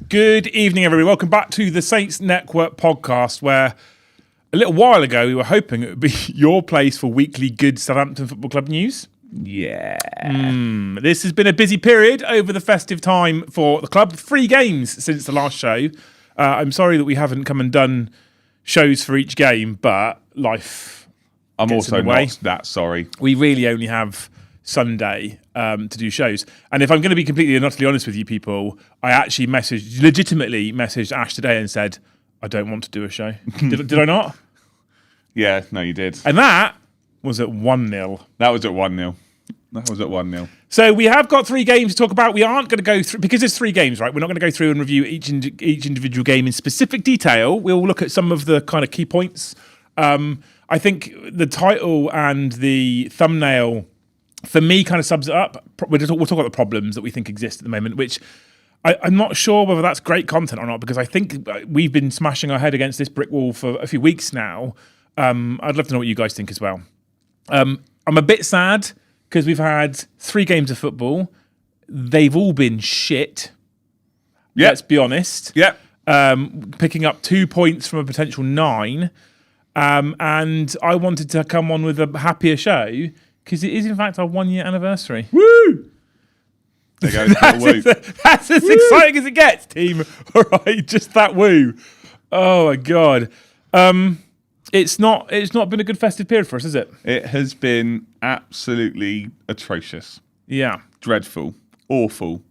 Good evening, everybody. Welcome back to the Saints Network podcast, where a little while ago we were hoping it would be your place for weekly good Southampton Football Club news. Yeah. This has been a busy period over the festive time for the club. 3 games since the last show. I'm sorry that we haven't come and done shows for each game, but life I'm gets also in the way. not that sorry. We really only have Sunday to do shows. And if I'm going to be completely and utterly honest with you people, I actually legitimately messaged Ash today and said, I don't want to do a show. Did I not? Yeah, no, you did. And that was at 1-0. That was at 1-0. So we have got 3 games to talk about. We aren't going to go through, because there's 3 games, right? We're not going to go through and review each individual game in specific detail. We'll look at some of the kind of key points. I think the title and the thumbnail, for me, kind of sums it up. We'll talk about the problems that we think exist at the moment, which I'm not sure whether that's great content or not, because I think we've been smashing our head against this brick wall for a few weeks now. I'd love to know what you guys think as well. I'm a bit sad because we've had 3 games of football. They've all been shit. Yep. Let's be honest. Yep. Picking up 2 points from a potential 9. And I wanted to come on with a happier show because it is, in fact, our 1-year anniversary. Woo! There goes That's as exciting as it gets, team. All right, just that woo. Oh, my God. It's not been a good festive period for us, is it? It has been absolutely atrocious. Yeah. Dreadful. Awful.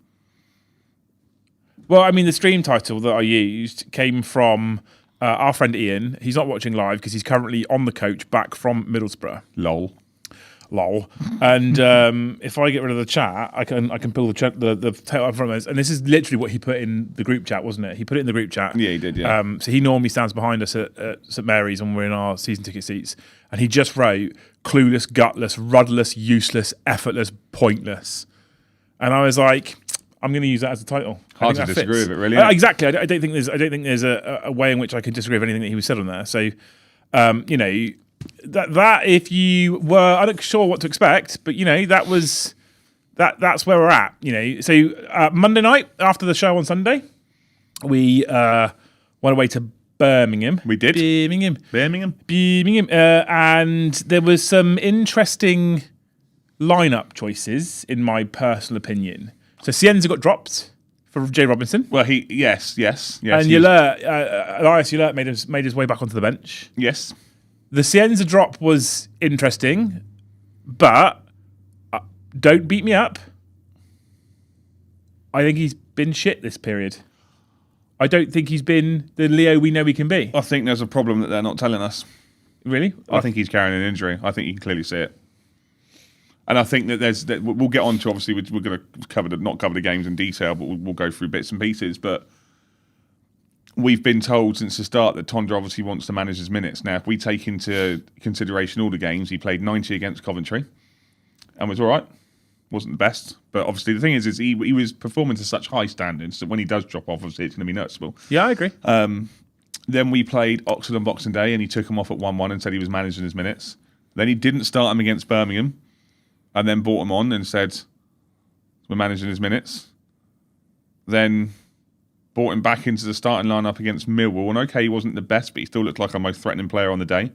Well, I mean, the stream title that I used came from our friend Ian. He's not watching live because he's currently on the coach back from Middlesbrough. Lol. And if I get rid of the chat, I can pull the title up from us. And this is literally what he put in the group chat, wasn't it? He put it in the group chat. Yeah, he did, yeah. So he normally stands behind us at St Mary's when we're in our season ticket seats. And he just wrote, clueless, gutless, rudderless, useless, effortless, pointless. And I was like, I'm going to use that as a title. Hard to disagree with it, really. Exactly. I don't think there's a way in which I can disagree with anything that he was said on there. So, that if you were unsure what to expect, but that's where we're at. So Monday night after the show on Sunday, we went away to Birmingham. We did. Birmingham. And there was some interesting lineup choices, in my personal opinion. So Cienza got dropped for Jay Robinson. Well, yes. And Elias Ulert made his way back onto the bench. Yes. The Cienza drop was interesting, but don't beat me up. I think he's been shit this period. I don't think he's been the Leo we know he can be. I think there's a problem that they're not telling us. Really? I think he's carrying an injury. I think you can clearly see it. And I think that we'll get on to, obviously, we're going to not cover the games in detail, but we'll go through bits and pieces. But we've been told since the start that Tondra obviously wants to manage his minutes. Now, if we take into consideration all the games, he played 90 against Coventry and was all right. Wasn't the best. But obviously the thing is he was performing to such high standards that when he does drop off, obviously it's going to be noticeable. Yeah, I agree. Then we played Oxford on Boxing Day and he took him off at 1-1 and said he was managing his minutes. Then he didn't start him against Birmingham and then brought him on and said, we're managing his minutes. Then brought him back into the starting lineup against Millwall. And okay, he wasn't the best, but he still looked like our most threatening player on the day.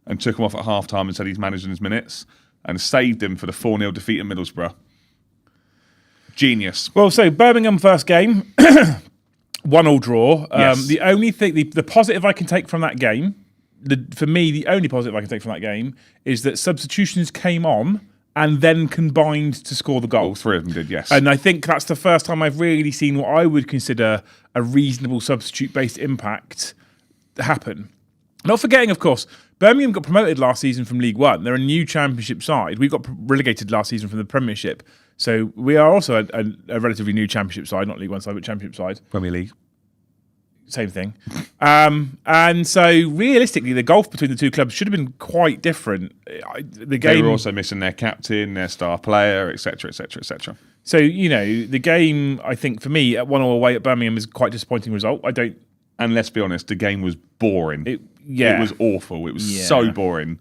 And took him off at half-time and said he's managing his minutes. And saved him for the 4-0 defeat at Middlesbrough. Genius. Well, so Birmingham first game, 1-1 draw. Yes. The only thing, the positive I can take from that game, for me, the only positive I can take from that game is that substitutions came on and then combined to score the goal. All 3 of them did, yes. And I think that's the first time I've really seen what I would consider a reasonable substitute-based impact happen. Not forgetting, of course, Birmingham got promoted last season from League One. They're a new Championship side. We got relegated last season from the Premiership. So we are also a relatively new Championship side, not League One side, but Championship side. Premier League. Same thing. And so realistically, the gulf between the two clubs should have been quite different. They were also missing their captain, their star player, etc., etc., etc. So, the game, I think, for me, at 1-1 away at Birmingham is quite a disappointing result. And let's be honest, the game was boring. It was awful. It was so boring.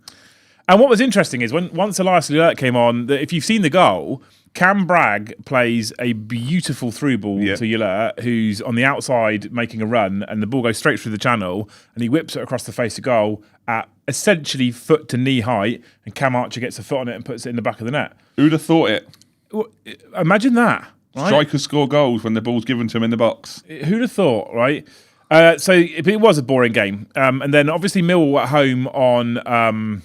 And what was interesting is once Elias Ulert came on, if you've seen the goal, Cam Bragg plays a beautiful through ball to Yulert, who's on the outside making a run, and the ball goes straight through the channel, and he whips it across the face of goal at essentially foot to knee height, and Cam Archer gets a foot on it and puts it in the back of the net. Who'd have thought it? Well, imagine that. Right? Strikers score goals when the ball's given to him in the box. Who'd have thought, right? So it was a boring game. And then obviously Millwall at home on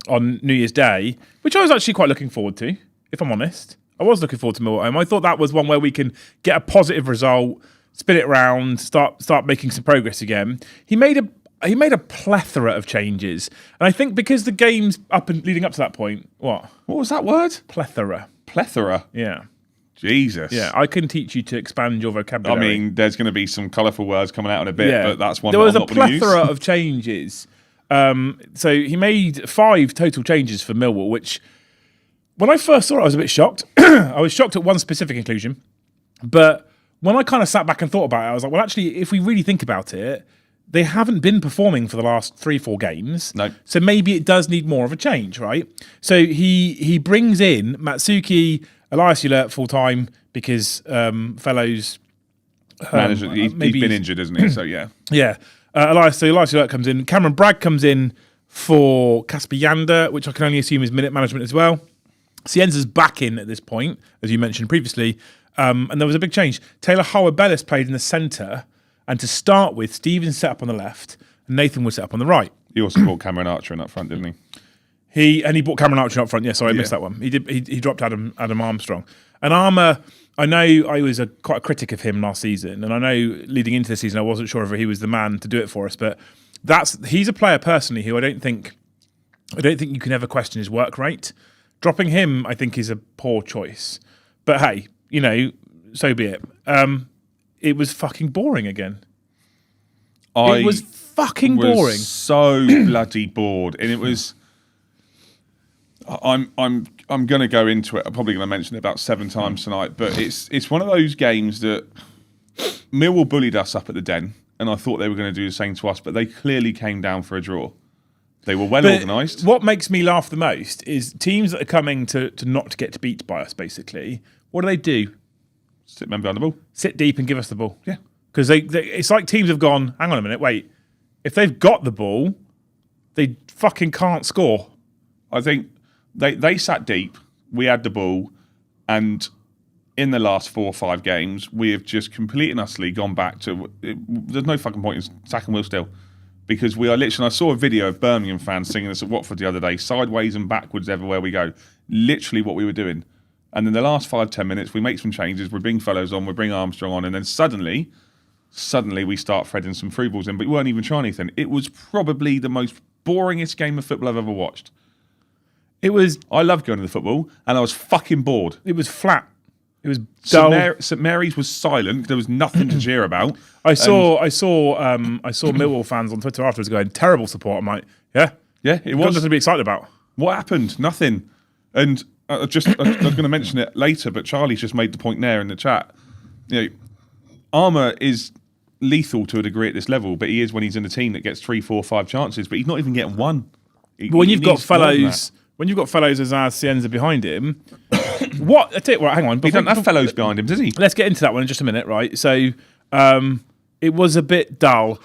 New Year's Day, which I was actually quite looking forward to, if I'm honest. I was looking forward to Millwall at home. I thought that was one where we can get a positive result, spin it around, start making some progress again. He made a plethora of changes. And I think because the games leading up to that point, what was that word? Plethora. Yeah. Jesus. Yeah, I can teach you to expand your vocabulary. I mean, there's going to be some colourful words coming out in a bit, but that's one there that was I'm a not going to use. plethora of changes. So he made 5 total changes for Millwall, which when I first saw it, I was a bit shocked. I was shocked at one specific inclusion, but when I kind of sat back and thought about it, I was like, well, actually, if we really think about it, they haven't been performing for the last 3-4 games. No. So maybe it does need more of a change, right? So he brings in Matsuki, Elias Yulert full-time because Fellows... Manager, he's been injured, isn't he? So, yeah. Yeah. Elias Yulert comes in. Cameron Bragg comes in for Kasper Yander, which I can only assume is minute management as well. Cienza's back in at this point, as you mentioned previously. And there was a big change. Taylor Howard-Bellis played in the centre. And to start with, Stevens set up on the left and Nathan was set up on the right. He also brought Cameron Archer in up front, didn't he? He brought Cameron Archer up front. Yeah, sorry, I missed that one. He dropped Adam Armstrong. And Armour, I know I was quite a critic of him last season, and I know leading into the season I wasn't sure if he was the man to do it for us. But he's a player personally who I don't think you can ever question his work rate. Dropping him, I think, is a poor choice. But hey, so be it. It was fucking boring again. It was fucking boring. So bloody bored, and it was. I'm going to go into it. I'm probably going to mention it about 7 times tonight, but it's one of those games that Millwall bullied us up at the Den, and I thought they were going to do the same to us, but they clearly came down for a draw. They were well organised. What makes me laugh the most is teams that are coming to not get beat by us, basically. What do? Sit men behind the ball. Sit deep and give us the ball. Yeah. Because it's like teams have gone, hang on a minute, wait. If they've got the ball, they fucking can't score. I think they sat deep, we had the ball, and in the last 4 or 5 games, we have just completely and utterly gone back to... there's no fucking point in sacking Will still. Because we are literally... I saw a video of Birmingham fans singing this at Watford the other day, sideways and backwards everywhere we go. Literally what we were doing. And in the last 5-10 minutes, we make some changes, we bring Fellows on, we bring Armstrong on, and then suddenly we start threading some through balls in, but we weren't even trying anything. It was probably the most boringest game of football I've ever watched. I love going to the football, and I was fucking bored. It was flat. It was dull. St Mary's was silent. There was nothing to cheer about. I saw Millwall fans on Twitter afterwards going, terrible support. I'm like, yeah, it was. Nothing to be excited about. What happened? Nothing. And I was going to mention it later, but Charlie's just made the point there in the chat. Armour is lethal to a degree at this level, but he is when he's in a team that gets 3, 4, 5 chances, but he's not even getting one. When you've got Fellows as Cienza behind him, what? I tell you what, hang on. He doesn't have Fellows behind him, does he? Let's get into that one in just a minute, right? So it was a bit dull.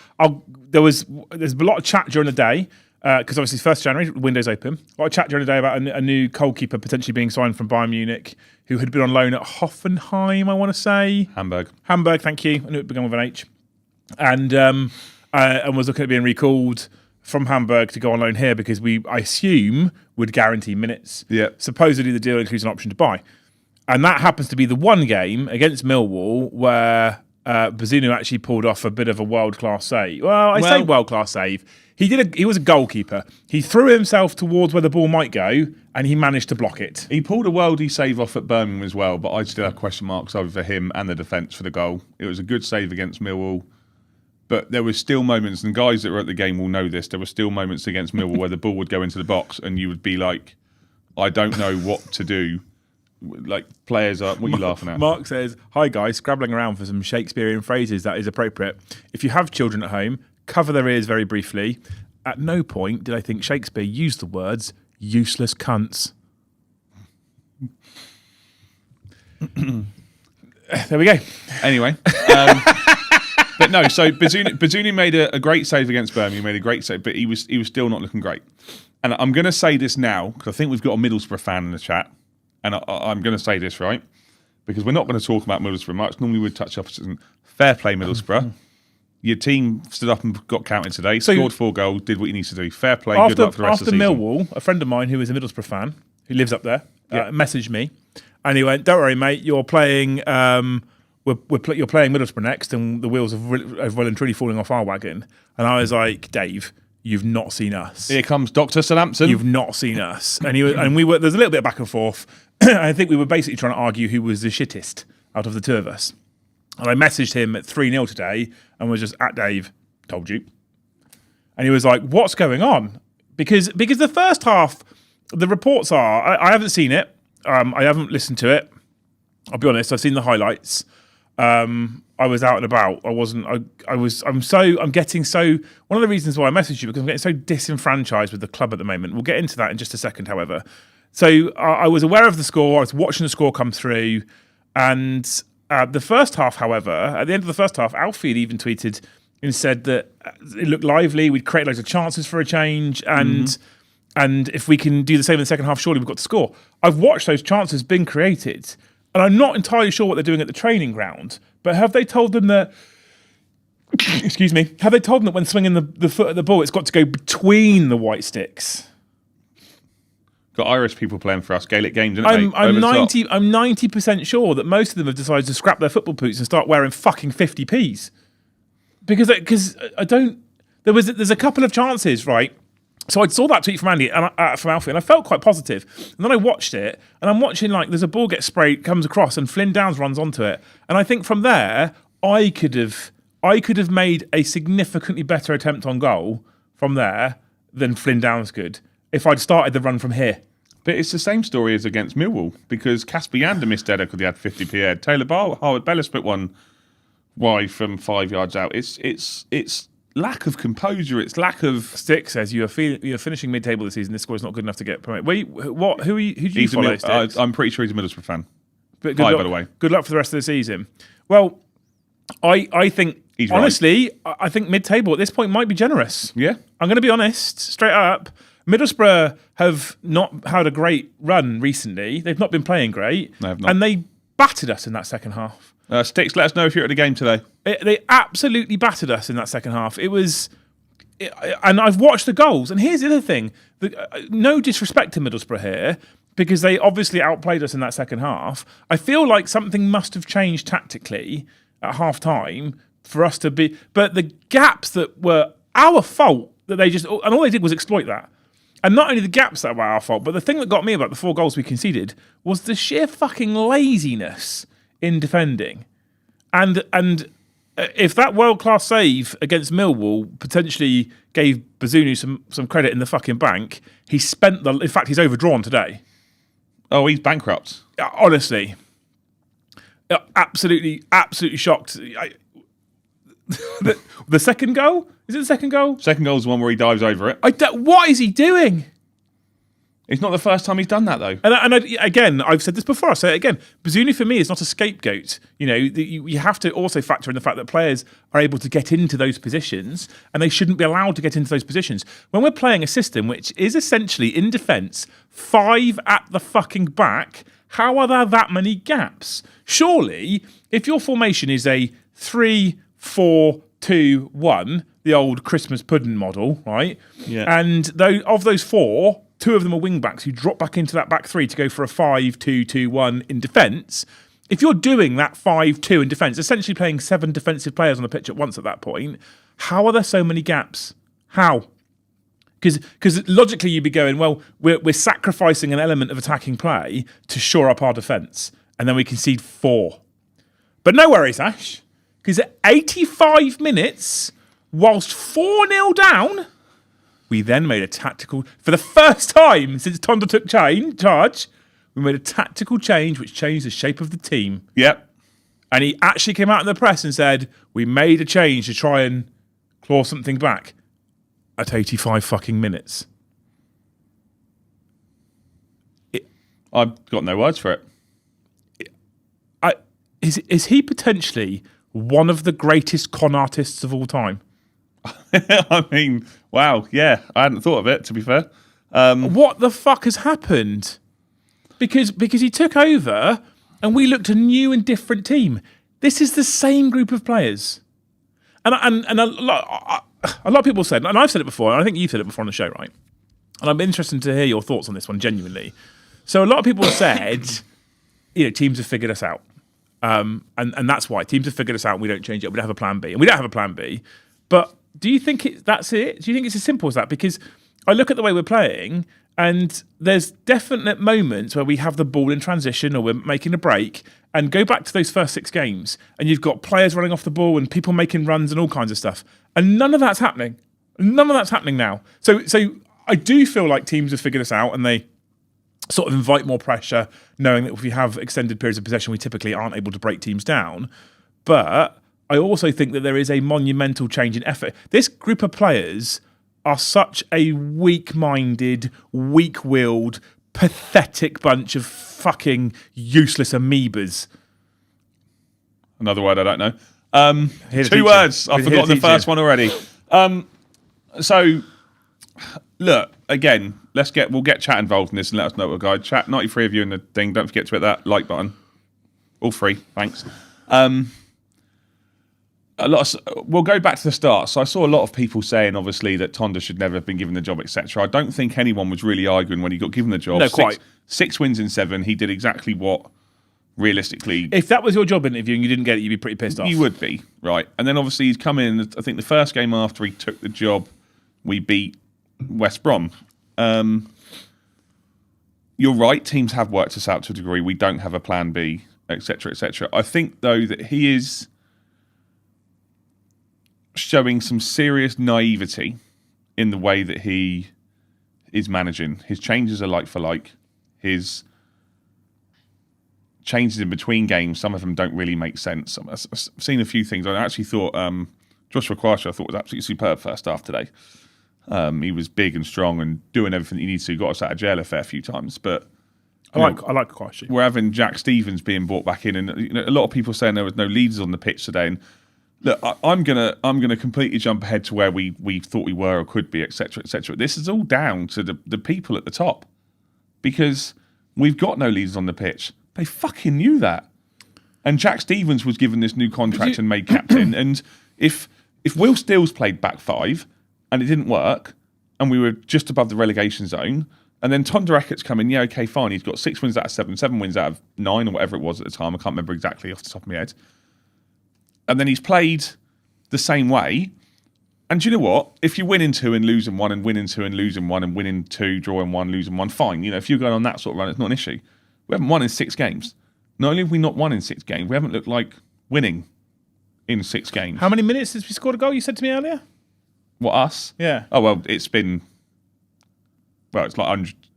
There's a lot of chat during the day because obviously 1st January, windows open. A lot of chat during the day about a new goalkeeper potentially being signed from Bayern Munich, who had been on loan at Hoffenheim, I want to say. Hamburg, thank you. I knew it began with an H. And was looking at being recalled from Hamburg to go on loan here because I assume, would guarantee minutes. Yeah. Supposedly the deal includes an option to buy. And that happens to be the one game against Millwall where Bazunu actually pulled off a bit of a world-class save. Well, I say world-class save. He was a goalkeeper. He threw himself towards where the ball might go and he managed to block it. He pulled a worldy save off at Birmingham as well, but I still have question marks over him and the defence for the goal. It was a good save against Millwall. But there were still moments, and guys that were at the game will know this, there were still moments against Millwall where the ball would go into the box and you would be like, I don't know what to do. Like, players are... What are you laughing at? Mark says, hi guys, scrabbling around for some Shakespearean phrases that is appropriate. If you have children at home, cover their ears very briefly. At no point did I think Shakespeare used the words useless cunts. There we go. Anyway. But no, so Bazunu made a great save against Birmingham. He made a great save, but he was still not looking great. And I'm going to say this now, because I think we've got a Middlesbrough fan in the chat. And I'm going to say this, right? Because we're not going to talk about Middlesbrough much. Normally we'd touch up on fair play Middlesbrough. Your team stood up and got counted today, scored 4 goals, did what you need to do. Fair play, good luck for the rest of the season. After Millwall, a friend of mine who is a Middlesbrough fan, who lives up there, messaged me. And he went, "Don't worry, mate, you're playing... you're playing Middlesbrough next, and the wheels have well and truly falling off our wagon." And I was like, "Dave, you've not seen us. Here comes Dr. Southampton. You've not seen us." And we were. There's a little bit of back and forth. I think we were basically trying to argue who was the shittest out of the two of us. And I messaged him at 3-0 today, and was just at Dave. Told you. And he was like, "What's going on?" Because the first half, the reports are. I haven't seen it. I haven't listened to it. I'll be honest. I've seen the highlights. I was out and about. I'm getting so. One of the reasons why I messaged you, because I'm getting so disenfranchised with the club at the moment. We'll get into that in just a second, however. So I was aware of the score. I was watching the score come through, and the first half, however, at the end of the first half, Alfie had even tweeted and said that it looked lively. We'd create loads of chances for a change, and if we can do the same in the second half, surely we've got to score. I've watched those chances being created. And I'm not entirely sure what they're doing at the training ground, but have they told them that, excuse me, have they told them that when swinging the foot at the ball, it's got to go between the white sticks? Got Irish people playing for us, Gaelic games, I'm 90% sure that most of them have decided to scrap their football boots and start wearing fucking 50p's. Because I don't, there's a couple of chances, right? So I saw that tweet from Andy and from Alfie, and I felt quite positive. And then I watched it, and I'm watching there's a ball get sprayed, comes across, and Flynn Downs runs onto it. And I think from there, I could have made a significantly better attempt on goal from there than Flynn Downs could if I'd started the run from here. But it's the same story as against Millwall, because Casper Yander missed header because he had 50p head. Taylor Howard Bellis put one wide from 5 yards out. It's lack of composure. It's lack of. Stick says you're finishing mid-table this season. This score is not good enough to get promoted. Wait, what? Who do you follow? I'm pretty sure he's a Middlesbrough fan. But by the way, good luck for the rest of the season. Well, I think he's honestly, right. I think mid-table at this point might be generous. Yeah, I'm going to be honest, straight up. Middlesbrough have not had a great run recently. They've not been playing great. They have not. And they battered us in that second half. Sticks, let us know if you're at the game today. They absolutely battered us in that second half. And I've watched the goals. And here's the other thing. No disrespect to Middlesbrough here, because they obviously outplayed us in that second half. I feel like something must have changed tactically at half-time for us to be... But the gaps that were our fault, that they just... And all they did was exploit that. And not only the gaps that were our fault, but the thing that got me about the 4 goals we conceded was the sheer fucking laziness in defending. And if that world-class save against Millwall potentially gave Bazunu some credit in the fucking bank, he's overdrawn today. Oh, he's bankrupt. Honestly. Absolutely shocked. The second goal? Is it the second goal? Second goal is the one where he dives over it. What is he doing? It's not the first time he's done that, though. Again, I've said this before, I'll say it again. Bazunu, for me, is not a scapegoat. You have to also factor in the fact that players are able to get into those positions, and they shouldn't be allowed to get into those positions. When we're playing a system which is essentially, in defence, 5 at the fucking back, how are there that many gaps? Surely, if your formation is a 3-4-2-1, the old Christmas pudding model, right? Yeah. And of those 4... 2 of them are wing backs who drop back into that back 3 to go for a 5-2-2-1 in defence. If you're doing that 5-2 in defence, essentially playing 7 defensive players on the pitch at once at that point, how are there so many gaps? How? Because logically you'd be going, well, we're sacrificing an element of attacking play to shore up our defence, and then we concede 4. But no worries, Ash, because at 85 minutes, whilst 4-0 down... We then made a tactical... For the first time since Tonda took charge, we made a tactical change which changed the shape of the team. Yep. And he actually came out in the press and said, we made a change to try and claw something back at 85 fucking minutes. I've got no words for it. is he potentially one of the greatest con artists of all time? I mean, wow, yeah, I hadn't thought of it, to be fair. What the fuck has happened? Because he took over and we looked a new and different team. This is the same group of players. And a lot of people said, and I've said it before, and I think you've said it before on the show, right? And I'm interested to hear your thoughts on this one, genuinely. So a lot of people said, teams have figured us out. And that's why. Teams have figured us out and we don't change it. We don't have a plan B. And we don't have a plan B. But do you think that's it? Do you think it's as simple as that? Because I look at the way we're playing and there's definite moments where we have the ball in transition or we're making a break, and go back to those first 6 games and you've got players running off the ball and people making runs and all kinds of stuff. And none of that's happening. None of that's happening now. So I do feel like teams have figured us out and they sort of invite more pressure, knowing that if we have extended periods of possession, we typically aren't able to break teams down. But I also think that there is a monumental change in effort. This group of players are such a weak-minded, weak-willed, pathetic bunch of fucking useless amoebas. Another word I don't know. 2 words. I've forgotten the first one already. So, look, again, we'll get chat involved in this and let us know what we're going. Chat, 93 of you in the thing. Don't forget to hit that like button. All free. Thanks. We'll go back to the start. So I saw a lot of people saying, obviously, that Tonda should never have been given the job, etc. I don't think anyone was really arguing when he got given the job. No, quite. 6 wins in 7. He did exactly what, realistically... If that was your job interview and you didn't get it, you'd be pretty pissed off. You would be, right. And then, obviously, he's come in, I think the first game after he took the job, we beat West Brom. You're right, teams have worked us out to a degree. We don't have a plan B, etc., etc. I think, though, that he is showing some serious naivety in the way that he is managing. His changes are like for like. His changes in between games, some of them don't really make sense. I've seen a few things. I actually thought Joshua Quasha, I thought, was absolutely superb first half today. He was big and strong and doing everything he needs to. Got us out of jail a fair few times, but I like Quasha. We're having Jack Stevens being brought back in, and a lot of people saying there was no leaders on the pitch today. And look, I'm gonna completely jump ahead to where we thought we were or could be, etc., etc. This is all down to the people at the top, because we've got no leaders on the pitch. They fucking knew that. And Jack Stevens was given this new contract and made captain. And if Will Steele's played back 5 and it didn't work, and we were just above the relegation zone, and then Tonda Eckert's come in, yeah, okay, fine. He's got 6 wins out of 7, 7 wins out of 9, or whatever it was at the time. I can't remember exactly off the top of my head. And then he's played the same way. And do you know what? If you win in 2 and lose in 1, and win in 2 and lose in 1, and win in 2, draw in 1, lose in 1, fine. If you're going on that sort of run, it's not an issue. We haven't won in 6 games. Not only have we not won in 6 games, we haven't looked like winning in 6 games. How many minutes since we scored a goal, you said to me earlier? What, us? Yeah. Oh, well, it's like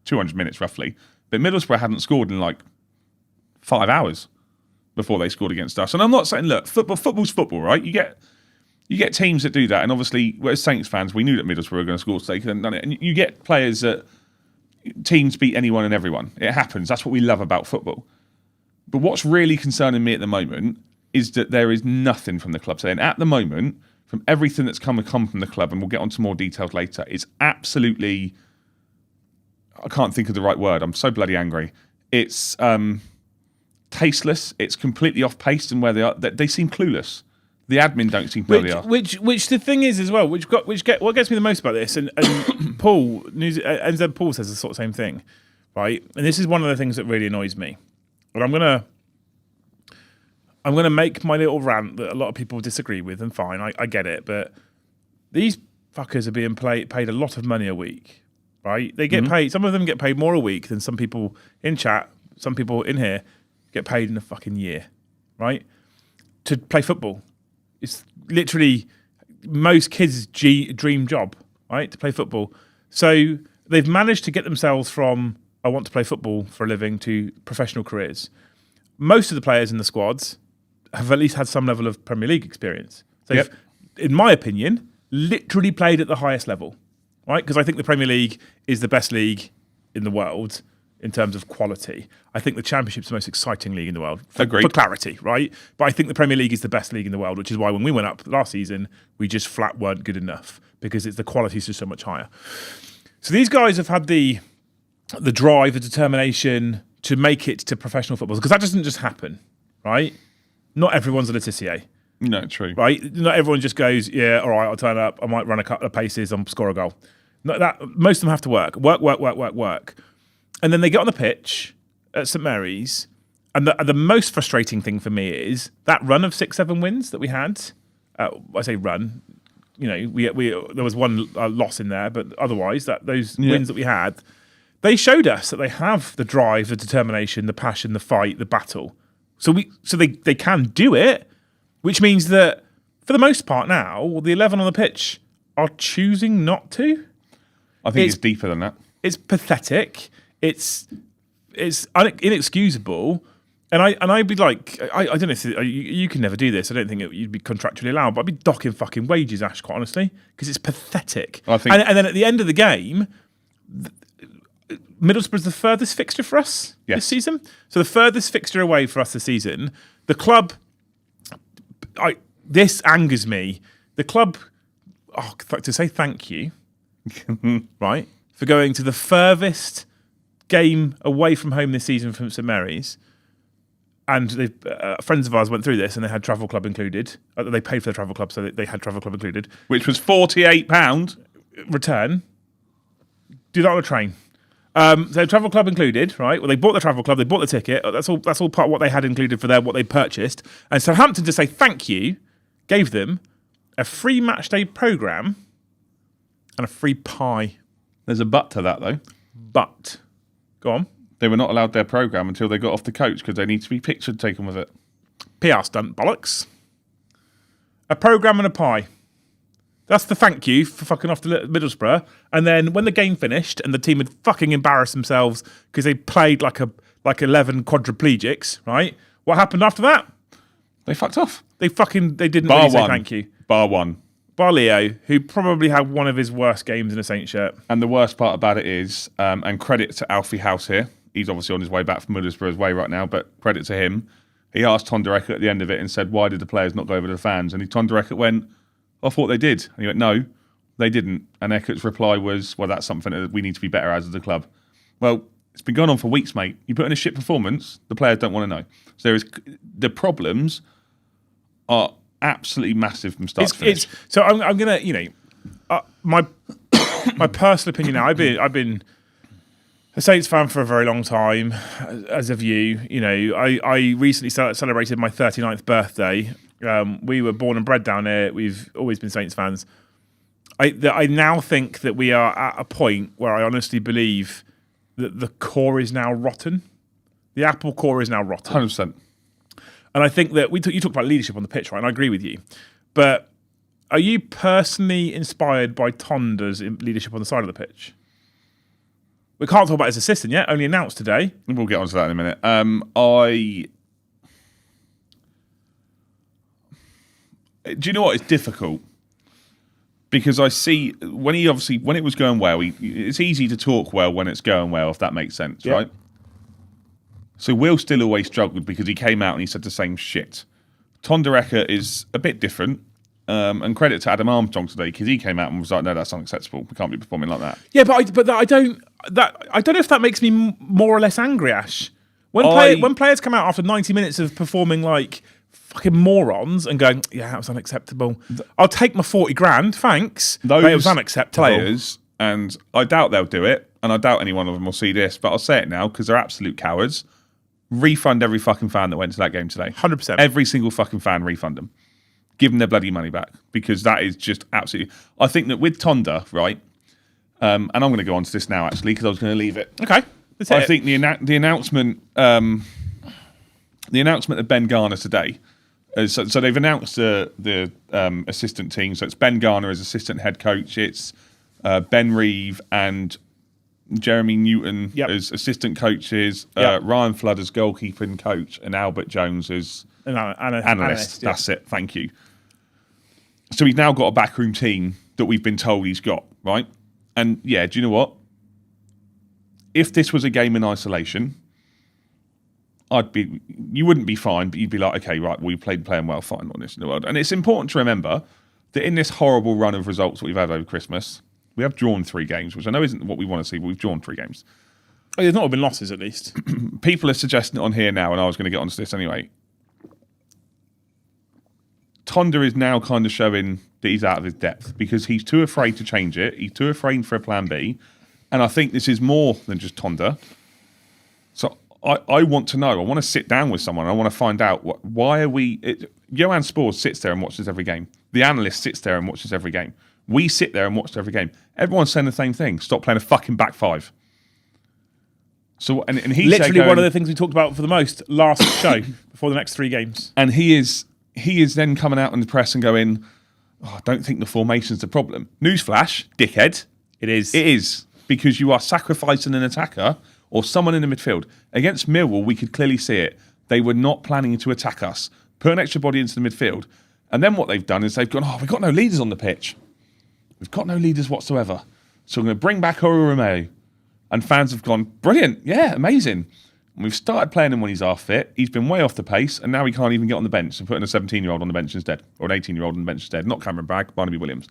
200 minutes roughly. But Middlesbrough hadn't scored in like 5 hours before they scored against us. And I'm not saying, look, football's football, right? You get teams that do that. And obviously, as Saints fans, we knew that Middlesbrough were going to score, so they could have done it. And you get players that teams beat anyone and everyone. It happens. That's what we love about football. But what's really concerning me at the moment is that there is nothing from the club today. And at the moment, from everything that's come from the club, and we'll get on to more details later, it's absolutely... I can't think of the right word. I'm so bloody angry. It's tasteless. It's completely off-paced in where they are. They seem clueless. The admin don't seem to know they are. Which the thing is as well, what gets me the most about this, and Paul, NZ Paul says the sort of same thing, right? And this is one of the things that really annoys me. And I'm gonna make my little rant that a lot of people disagree with, and fine, I get it, but these fuckers are being paid a lot of money a week, right? They get paid. Some of them get paid more a week than some people in chat. Some people in here get paid in a fucking year, right? To play football. It's literally most kids' dream job, right? To play football. So they've managed to get themselves from I want to play football for a living to professional careers. Most of the players in the squads have at least had some level of Premier League experience. So in my opinion, literally played at the highest level, right? Because I think the Premier League is the best league in the world. in terms of quality. I think the Championship's the most exciting league in the world. Agreed. For clarity, right? But I think the Premier League is the best league in the world, which is why when we went up last season, we just flat weren't good enough because the quality is just so much higher. So these guys have had the drive, the determination to make it to professional football, because that doesn't just happen, right? Not everyone's a Letitia, No, true. right? Not everyone just goes, yeah, all right, I'll turn up, I might run a couple of paces, I'll score a goal. Not that, most of them have to work. And then they get on the pitch at St Mary's, and the most frustrating thing for me is that run of 6-7 wins that we had. I say run, you know, we there was one loss in there, but otherwise those wins that we had, they showed us that they have the drive, the determination, the passion, the fight, the battle. So they can do it, which means that for the most part now, the 11 on the pitch are choosing not to. I think it's deeper than that. It's pathetic. It's inexcusable. And I'd be like, I don't know if you can never do this. I don't think you'd be contractually allowed, but I'd be docking fucking wages, Ash, quite honestly, because it's pathetic. I think, and then at the end of the game, Middlesbrough's the furthest fixture for us this season. So the furthest fixture away for us this season, the club. This angers me. The club, to say thank you, right, for going to the furthest game away from home this season from St Mary's. And friends of ours went through this and they had travel club included. They paid for the travel club, so they had travel club included. Which was £48. Return. Do that on a train. So travel club included, right? Well, they bought the travel club, they bought the ticket. That's all part of what they had included for what they purchased. And Southampton, to say thank you, gave them a free match day programme and a free pie. There's a but to that, though. But, go on. They were not allowed their programme until they got off the coach because they need to be pictured taken with it. PR stunt, bollocks. A programme and a pie. That's the thank you for fucking off to Middlesbrough. And then when the game finished and the team had fucking embarrassed themselves because they played like 11 quadriplegics, right? What happened after that? They fucked off. They didn't really say thank you. Bar one. Bar Leo, who probably had one of his worst games in a Saint shirt. And the worst part about it is, and credit to Alfie House here, he's obviously on his way back from Middlesbrough's way right now, but credit to him. He asked Tonderecker at the end of it and said, why did the players not go over to the fans? And Tonderecker went, I thought they did. And he went, no, they didn't. And Eckert's reply was, well, that's something that we need to be better as a club. Well, it's been going on for weeks, mate. You put in a shit performance, the players don't want to know. So the problems are absolutely massive from start to finish. So I'm going to, my personal opinion now, I've been a Saints fan for a very long time, as have you. You know, I recently celebrated my 39th birthday. We were born and bred down here. We've always been Saints fans. I now think that we are at a point where I honestly believe that the core is now rotten. The apple core is now rotten. 100%. And I think that you talked about leadership on the pitch, right? And I agree with you. But are you personally inspired by Tonder's leadership on the side of the pitch? We can't talk about his assistant yet, only announced today. We'll get onto that in a minute. Do you know what? It's difficult because I see when it was going well, it's easy to talk well when it's going well, if that makes sense, right? So Will still always struggled because he came out and he said the same shit. Tonderecker is a bit different. And credit to Adam Armstrong today because he came out and was like, "No, that's unacceptable. We can't be performing like that." Yeah, but I don't know if that makes me more or less angry, Ash. When players come out after 90 minutes of performing like fucking morons and going, "Yeah, that was unacceptable," I'll take my 40 grand, thanks. But it was unacceptable. Players, and I doubt they'll do it, and I doubt any one of them will see this, but I'll say it now because they're absolute cowards. Refund every fucking fan that went to that game today. 100%. Every single fucking fan, refund them. Give them their bloody money back because that is just absolutely. I think that with Tonda, right, and I'm going to go on to this now actually because I was going to leave it. Okay, I think the announcement, the announcement of Ben Garner today. So they've announced the assistant team. So it's Ben Garner as assistant head coach. It's Ben Reeve and Jeremy Newton as assistant coaches. Ryan Flood as goalkeeper and coach, and Albert Jones as analyst. That's it. Thank you. So he's now got a backroom team that we've been told he's got, right? And yeah, do you know what? if this was a game in isolation, you wouldn't be fine, but you'd be like, okay, right, we playing well, fine on this in the world. And it's important to remember that in this horrible run of results that we've had over Christmas, we have drawn 3 games, which I know isn't what we want to see, but we've drawn 3 games. Oh, there's not been losses, at least. People are suggesting it on here now, and I was going to get onto this anyway. Tonda is now kind of showing that he's out of his depth because he's too afraid to change it. He's too afraid for a plan B. And I think this is more than just Tonda. So I want to know. I want to sit down with someone. I want to find out why are we... Johan Spores sits there and watches every game. The analyst sits there and watches every game. We sit there and watch every game. Everyone's saying the same thing. Stop playing a fucking back 5. So and he's literally one of the things we talked about for the most last show before the next 3 games. And he is then coming out in the press and going, I don't think the formation's the problem. Newsflash, dickhead. It is. It is. Because you are sacrificing an attacker or someone in the midfield. Against Millwall, we could clearly see it. They were not planning to attack us. Put an extra body into the midfield. And then what they've done is they've gone, we've got no leaders on the pitch. We've got no leaders whatsoever. So we're going to bring back Oro Romeo. And fans have gone, brilliant, yeah, amazing. And we've started playing him when he's half fit. He's been way off the pace, and now he can't even get on the bench. So putting a 17-year-old on the bench instead, or an 18-year-old on the bench instead. Not Cameron Bragg, Barnaby Williams.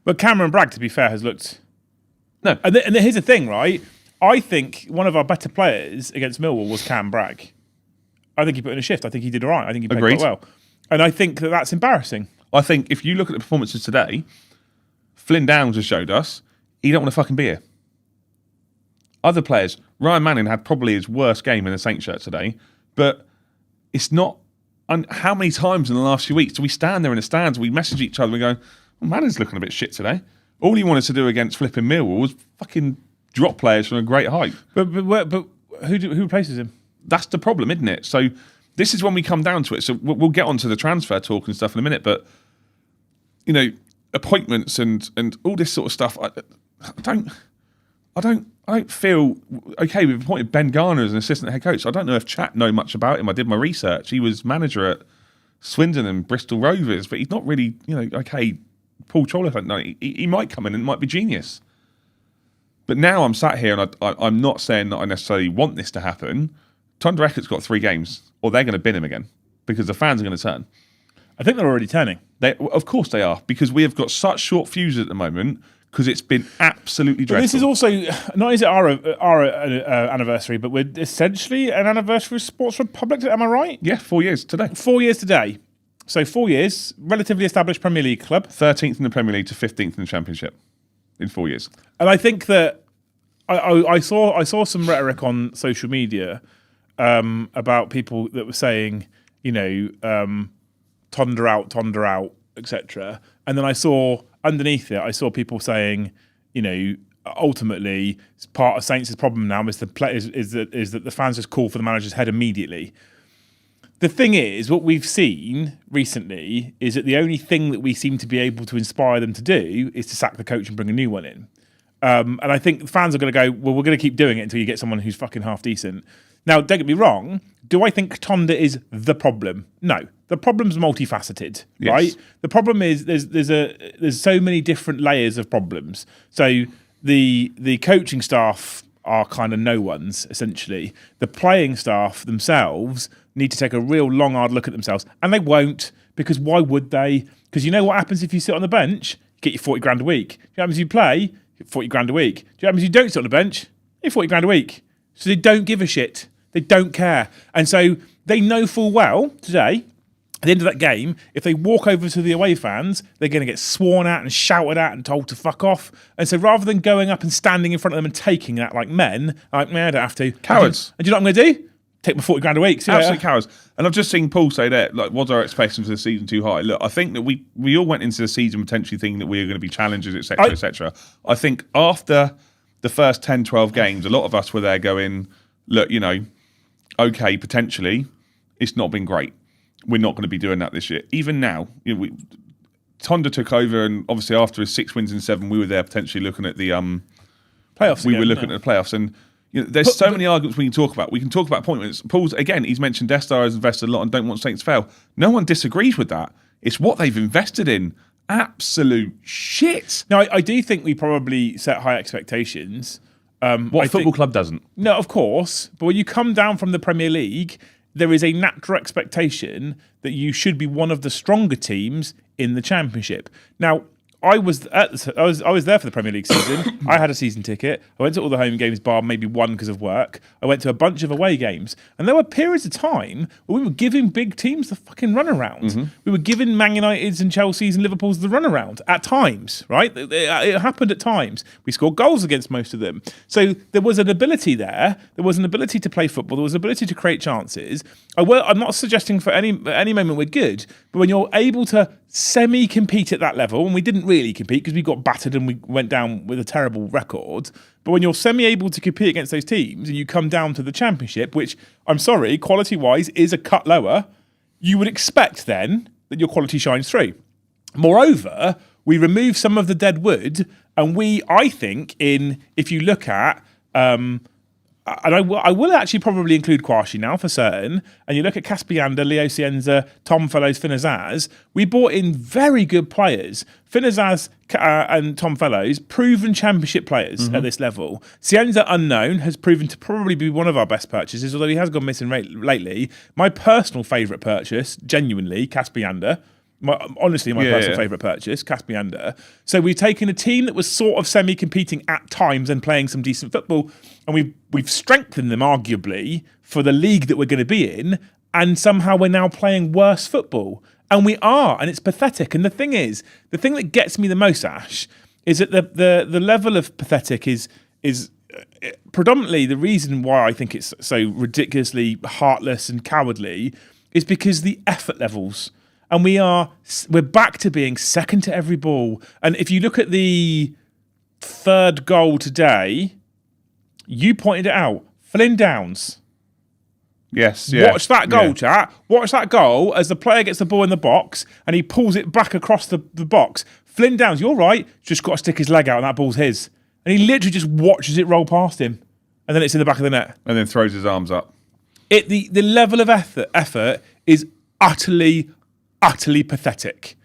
But Cameron Bragg, to be fair, has looked... No. And here's the thing, right? I think one of our better players against Millwall was Cam Bragg. I think he put in a shift. I think he did all right. I think he played quite well. And I think that's embarrassing. I think if you look at the performances today, Flynn Downs has showed us he don't want to fucking be here. Other players, Ryan Manning had probably his worst game in the Saints shirt today, but it's not. And how many times in the last few weeks do we stand there in the stands, we message each other, we go, Manning's looking a bit shit today. All he wanted to do against flipping Millwall was fucking drop players from a great height. But who replaces him? That's the problem, isn't it? So this is when we come down to it. So we'll get onto the transfer talk and stuff in a minute, but you know, appointments and all this sort of stuff. I don't feel okay. We've appointed Ben Garner as an assistant head coach. I don't know if chat know much about him. I did my research. He was manager at Swindon and Bristol Rovers, but he's not really, okay. Paul Troll, I don't know. He might come in and it might be genius. But now I'm sat here and I'm not saying that I necessarily want this to happen. Tonda Eckert's got 3 games, or they're going to bin him again because the fans are going to turn. I think they're already turning. Of course they are, because we have got such short fuses at the moment. Because it's been absolutely dreadful. But this is also, not is it our anniversary, but we're essentially an anniversary of Sports Republic, am I right? Yeah, 4 years today. 4 years today. So 4 years, relatively established Premier League club. 13th in the Premier League to 15th in the Championship in 4 years. And I think that I saw some rhetoric on social media about people that were saying, Tonda out, etc. And then I saw... underneath it, I saw people saying, ultimately, it's part of Saints' problem now is that the fans just call for the manager's head immediately. The thing is, what we've seen recently is that the only thing that we seem to be able to inspire them to do is to sack the coach and bring a new one in. And I think the fans are going to go, well, we're going to keep doing it until you get someone who's fucking half decent. Now, don't get me wrong. Do I think Tonda is the problem? No. The problem's multifaceted, yes. Right? The problem is there's so many different layers of problems. So the coaching staff are kind of no ones, essentially. The playing staff themselves need to take a real long, hard look at themselves. And they won't, because why would they? Because you know what happens if you sit on the bench? You get your 40 grand a week. Do you know what happens if you play? You get 40 grand a week. Do you know what happens if you don't sit on the bench? You get 40 grand a week. So they don't give a shit. They don't care. And so they know full well today, at the end of that game, if they walk over to the away fans, they're going to get sworn at and shouted at and told to fuck off. And so rather than going up and standing in front of them and taking that like men, like, man, I don't have to. Cowards. And do you know what I'm going to do? Take my 40 grand a week. Absolute cowards. And I've just seen Paul say that, like, was our expectations for the season too high? Look, I think that we all went into the season potentially thinking that we were going to be challengers, etc., etc. I think after the first 10, 12 games, a lot of us were there going, look, okay, potentially, it's not been great. We're not going to be doing that this year. Even now, Tonda took over, and obviously after his 6 wins in 7, we were there potentially looking at the playoffs. We were looking at the playoffs, and there's so many arguments we can talk about. We can talk about appointments. Paul's he's mentioned Death Star has invested a lot and don't want Saints to fail. No one disagrees with that. It's what they've invested in. Absolute shit. Now, I do think we probably set high expectations. What football club doesn't? No, of course. But when you come down from the Premier League, there is a natural expectation that you should be one of the stronger teams in the Championship. Now, I was there for the Premier League season. I had a season ticket. I went to all the home games, bar maybe one because of work. I went to a bunch of away games, and there were periods of time where we were giving big teams the fucking runaround. Mm-hmm. We were giving Man United's and Chelsea's and Liverpool's the runaround at times, right? It happened at times. We scored goals against most of them. So there was an ability there. There was an ability to play football. There was an ability to create chances. I'm not suggesting for any moment we're good, but when you're able to semi-compete at that level, and we didn't really compete because we got battered and we went down with a terrible record, but when you're semi-able to compete against those teams and you come down to the Championship, which, I'm sorry, quality-wise is a cut lower, you would expect then that your quality shines through. Moreover, we remove some of the dead wood, and I think, if you look at... and I will actually probably include Kwashi now for certain. And you look at Caspiander, Leo Cienza, Tom Fellows, Finazaz. We bought in very good players. Finazaz and Tom Fellows, proven Championship players at this level. Cienza, unknown, has proven to probably be one of our best purchases, although he has gone missing lately. My personal favourite purchase, genuinely, Caspiander. My personal favourite purchase, Caspiander. So we've taken a team that was sort of semi-competing at times and playing some decent football, and we've strengthened them arguably for the league that we're going to be in, and somehow we're now playing worse football. And we are, and it's pathetic. And the thing that gets me the most, Ash, is that the level of pathetic is predominantly the reason why I think it's so ridiculously heartless and cowardly is because the effort levels. And we're back to being second to every ball. And if you look at the third goal today, you pointed it out, Flynn Downs. Yes, yeah. Watch that goal, chat. Watch that goal as the player gets the ball in the box and he pulls it back across the box. Flynn Downs, you're right, just got to stick his leg out and that ball's his. And he literally just watches it roll past him. And then it's in the back of the net. And then throws his arms up. The level of effort is utterly pathetic.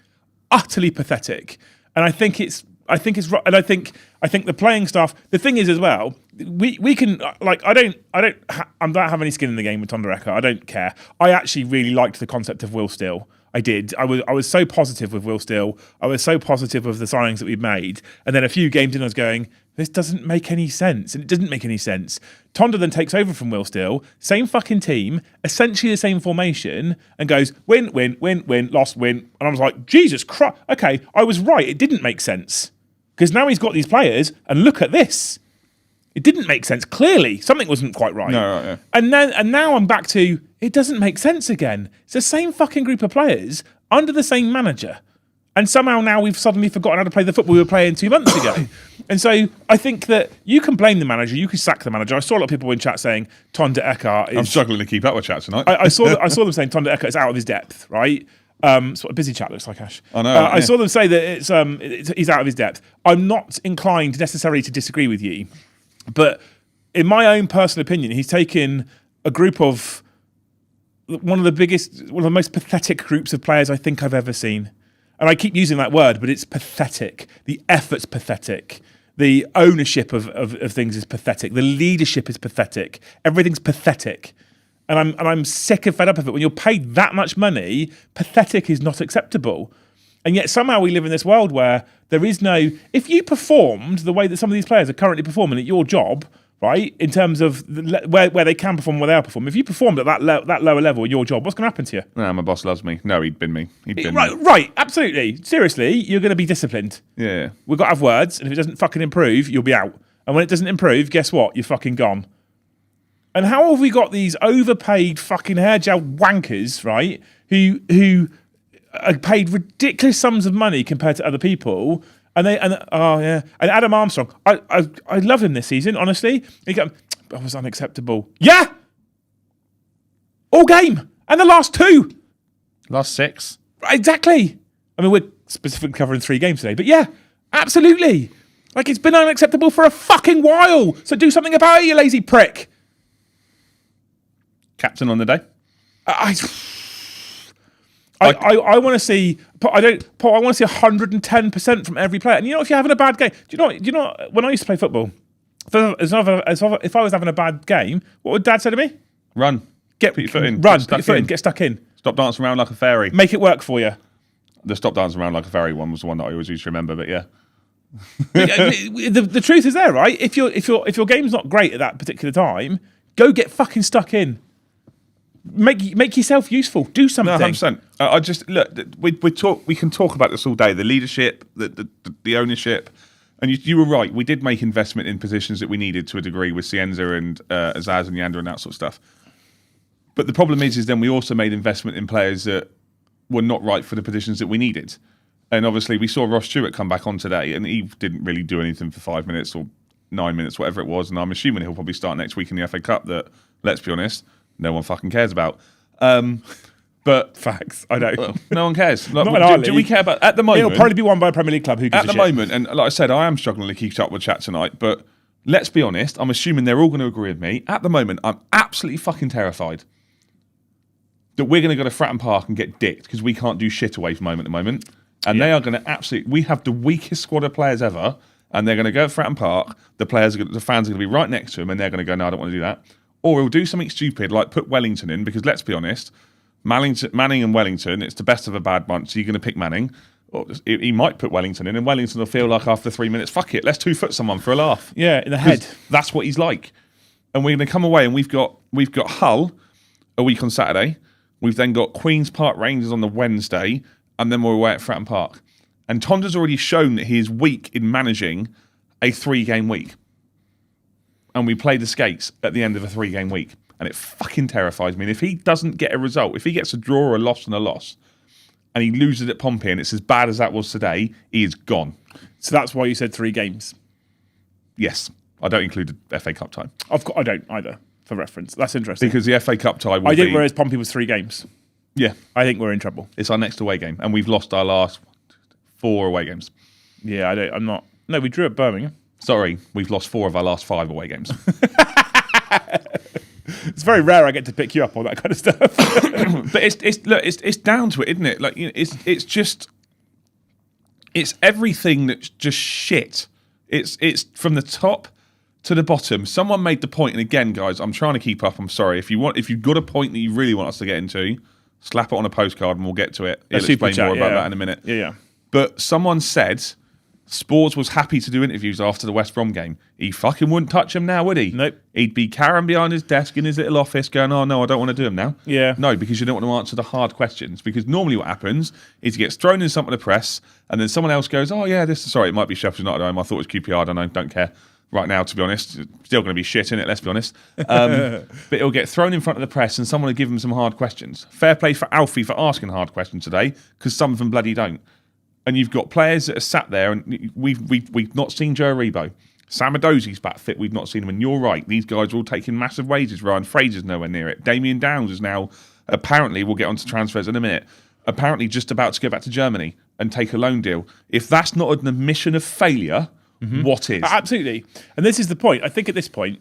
Utterly pathetic. And I think it's right. And I think the playing staff, the thing is as well, we can, like, I don't have any skin in the game with Tonda Eka. I don't care. I actually really liked the concept of Will Steele. I did. I was so positive with Will Steele. I was so positive of the signings that we've made. And then a few games in, I was going, this doesn't make any sense. And it didn't make any sense. Tonda then takes over from Will Steele, same fucking team, essentially the same formation, and goes, win, lost, win. And I was like, Jesus Christ. Okay, I was right. It didn't make sense. Because now he's got these players, and look at this. It didn't make sense. Clearly, something wasn't quite right. No, right, yeah. And now I'm back to, it doesn't make sense again. It's the same fucking group of players under the same manager. And somehow now we've suddenly forgotten how to play the football we were playing 2 months ago. And so I think that you can blame the manager, you can sack the manager. I saw a lot of people in chat saying Tonda Eka is... I'm struggling to keep up with chat tonight. I saw them saying Tonda Eka is out of his depth, right? It's what a busy chat looks like, Ash. I know. I saw them say that he's out of his depth. I'm not inclined necessarily to disagree with you, but in my own personal opinion, he's taken a group of one of the most pathetic groups of players I think I've ever seen. And I keep using that word, but it's pathetic. The effort's pathetic. The ownership of things is pathetic. The leadership is pathetic. Everything's pathetic. And I'm sick and fed up of it. When you're paid that much money, pathetic is not acceptable. And yet somehow we live in this world where there is no... If you performed the way that some of these players are currently performing at your job, right, in terms of where they can perform, where they are performing, if you performed at that lower level at your job, what's going to happen to you? No, my boss loves me. No, he'd bin me. Right, absolutely. Seriously, you're going to be disciplined. Yeah. We've got to have words, and if it doesn't fucking improve, you'll be out. And when it doesn't improve, guess what? You're fucking gone. And how have we got these overpaid fucking hair gel wankers, right, who are paid ridiculous sums of money compared to other people? And Adam Armstrong, I love him this season, honestly. That was unacceptable. Yeah! All game. And the last 2. Last 6. Exactly. I mean, we're specifically covering 3 games today, but yeah, absolutely. Like, it's been unacceptable for a fucking while. So do something about it, you lazy prick. Captain on the day? I want to see. I want to see 110% from every player. And you know, if you're having a bad game, do you know? When I used to play football, If I was having a bad game, what would Dad say to me? Run. Put your foot in. Run. Put your foot in. Get stuck in. Stop dancing around like a fairy. Make it work for you. The stop dancing around like a fairy one was the one that I always used to remember. But yeah, the truth is there, right? If your game's not great at that particular time, go get fucking stuck in. Make yourself useful. Do something. No, 100%. I just look. We can talk about this all day. The leadership, the ownership, and you were right. We did make investment in positions that we needed to a degree with Cienza and Azaz and Yander and that sort of stuff. But the problem is then we also made investment in players that were not right for the positions that we needed. And obviously we saw Ross Stewart come back on today and he didn't really do anything for 5 minutes or 9 minutes, whatever it was. And I'm assuming he'll probably start next week in the FA Cup that, let's be honest, no one fucking cares about. But facts, I know. Well, no one cares. Like, Not in our do we care about at the moment? It'll probably be won by a Premier League club. Who gives at the moment? And like I said, I am struggling to keep up with chat tonight. But let's be honest. I'm assuming they're all going to agree with me. At the moment, I'm absolutely fucking terrified that we're going to go to Fratton Park and get dicked because we can't do shit away from home at the moment. And they are going to absolutely... We have the weakest squad of players ever, and they're going to go to Fratton Park. The fans are going to be right next to them, and they're going to go, no, I don't want to do that. Or we'll do something stupid like put Wellington in, because let's be honest, Manning and Wellington, it's the best of a bad bunch, so you're going to pick Manning. Or he might put Wellington in, and Wellington will feel like after 3 minutes, fuck it, let's 2-foot someone for a laugh. Yeah, in the head. That's what he's like. And we're going to come away, and we've got Hull a week on Saturday. We've then got Queen's Park Rangers on the Wednesday, and then we're away at Fratton Park. And Tonda's already shown that he is weak in managing a 3-game week. And we play the Skates at the end of a 3-game week. And it fucking terrifies me. And if he doesn't get a result, if he gets a draw or a loss and a loss, and he loses at Pompey, and it's as bad as that was today, he is gone. So that's why you said 3 games? Yes. I don't include the FA Cup tie. I don't either, for reference. That's interesting. Because the FA Cup tie will I think whereas Pompey was 3 games. Yeah. I think we're in trouble. It's our next away game. And we've lost our last 4 away games. Yeah, I'm not... No, we drew at Birmingham. Sorry, we've lost 4 of our last 5 away games. It's very rare I get to pick you up on that kind of stuff. But it's down to it, isn't it? Like, you know, it's everything that's just shit. It's from the top to the bottom. Someone made the point, and again, guys, I'm trying to keep up. I'm sorry. If you've got a point that you really want us to get into, slap it on a postcard and we'll get to it. I'll explain more about that in a minute. Yeah. But someone said Spores was happy to do interviews after the West Brom game. He fucking wouldn't touch him now, would he? Nope. He'd be carrying behind his desk in his little office going, oh, no, I don't want to do them now. Yeah. No, because you don't want to answer the hard questions. Because normally what happens is he gets thrown in something to the press, and then someone else goes, oh, yeah, sorry, it might be Sheffield United home. I thought it was QPR. I don't know. Don't care. Right now, to be honest, it's still going to be shit, innit? Let's be honest. But it'll get thrown in front of the press, and someone will give him some hard questions. Fair play for Alfie for asking hard questions today, because some of them bloody don't. And you've got players that are sat there, and we've not seen Joe Aribo. Sam Adozi's back fit, we've not seen him. And you're right, these guys are all taking massive wages. Ryan Fraser's nowhere near it. Damien Downs is now, apparently, we'll get onto transfers in a minute, apparently just about to go back to Germany and take a loan deal. If that's not an admission of failure, what is? Absolutely. And this is the point. I think at this point,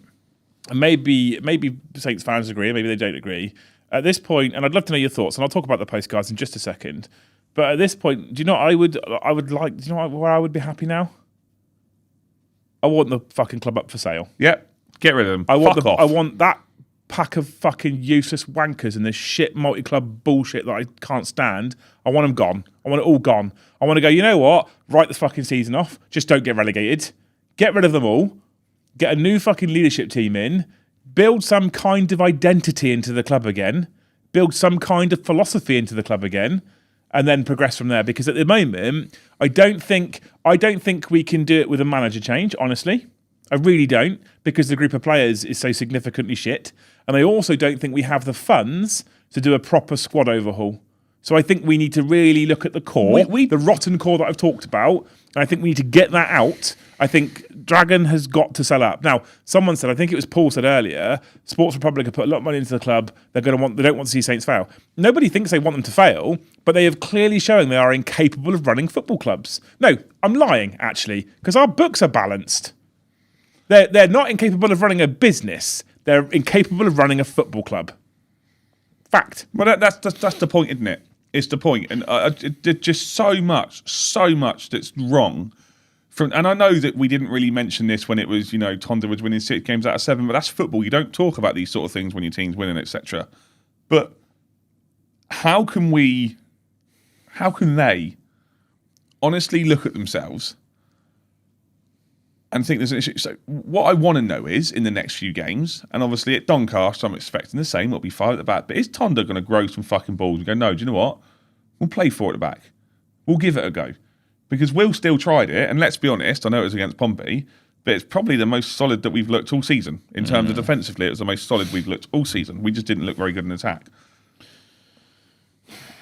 and maybe Saints fans agree, maybe they don't agree. At this point, and I'd love to know your thoughts, and I'll talk about the postcards in just a second. But at this point, do you know what I would like? Do you know where I would be happy now? I want the fucking club up for sale. Yep, get rid of them. I want that pack of fucking useless wankers and this shit multi-club bullshit that I can't stand. I want them gone. I want it all gone. I want to go, you know what? Write the fucking season off. Just don't get relegated. Get rid of them all. Get a new fucking leadership team in. Build some kind of identity into the club again. Build some kind of philosophy into the club again. And then progress from there. Because at the moment, I don't think we can do it with a manager change, honestly. I really don't, because the group of players is so significantly shit. And I also don't think we have the funds to do a proper squad overhaul. So I think we need to really look at the core, the rotten core that I've talked about, and I think we need to get that out. I think Dragon has got to sell up. Now, someone said, I think it was Paul said earlier, Sports Republic have put a lot of money into the club. They don't want to see Saints fail. Nobody thinks they want them to fail, but they have clearly shown they are incapable of running football clubs. No, I'm lying, actually, because our books are balanced. They're not incapable of running a business. They're incapable of running a football club. Fact. Well, that's the point, isn't it? It's the point. And there's just so much that's wrong And I know that we didn't really mention this when it was, Tonda was winning 6 games out of 7, but that's football. You don't talk about these sort of things when your team's winning, etc. But how can they honestly look at themselves and think there's an issue? So what I want to know is, in the next few games, and obviously at Doncaster, I'm expecting the same. It'll be 5 at the back. But is Tonda going to grow some fucking balls and go, no, do you know what? We'll play 4 at the back. We'll give it a go. Because Will still tried it, and let's be honest, I know it was against Pompey, but it's probably the most solid that we've looked all season. In terms of defensively, it was the most solid we've looked all season. We just didn't look very good in attack.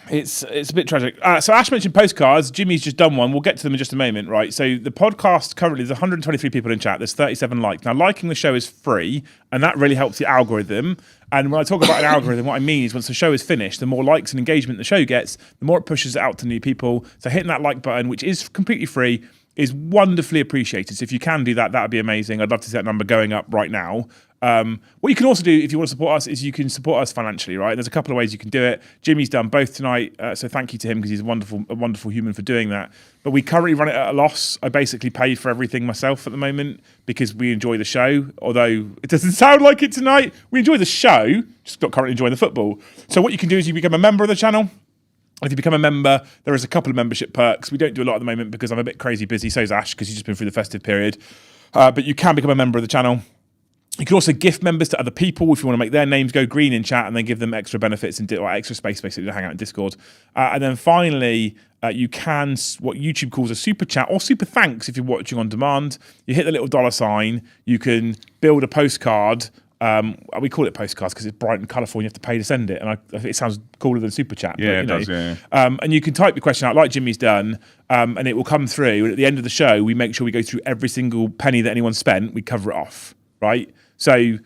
It's a bit tragic. So Ash mentioned postcards. Jimmy's just done one. We'll get to them in just a moment, right? So the podcast currently, there's 123 people in chat. There's 37 likes. Now, liking the show is free, and that really helps the algorithm. And when I talk about an algorithm, what I mean is once the show is finished, the more likes and engagement the show gets, the more it pushes it out to new people. So hitting that like button, which is completely free, is wonderfully appreciated. So if you can do that, that would be amazing. I'd love to see that number going up right now. What you can also do if you want to support us is you can support us financially, right? There's a couple of ways you can do it. Jimmy's done both tonight, so thank you to him because he's a wonderful human for doing that. But we currently run it at a loss. I basically pay for everything myself at the moment because we enjoy the show, although it doesn't sound like it tonight. We enjoy the show, just not currently enjoying the football. So what you can do is you become a member of the channel. If you become a member, there is a couple of membership perks. We don't do a lot at the moment because I'm a bit crazy busy. So's Ash because he's just been through the festive period. But you can become a member of the channel. You can also gift members to other people if you want to make their names go green in chat and then give them extra benefits and extra space basically to hang out in Discord. And then finally, you can, what YouTube calls a super chat or super thanks if you're watching on demand. You hit the little $sign. You can build a postcard. We call it postcards because it's bright and colourful and you have to pay to send it. And I think it sounds cooler than super chat. Yeah, but, it does, yeah. And you can type your question out like Jimmy's done and it will come through. And at the end of the show, we make sure we go through every single penny that anyone spent. We cover it off, right? So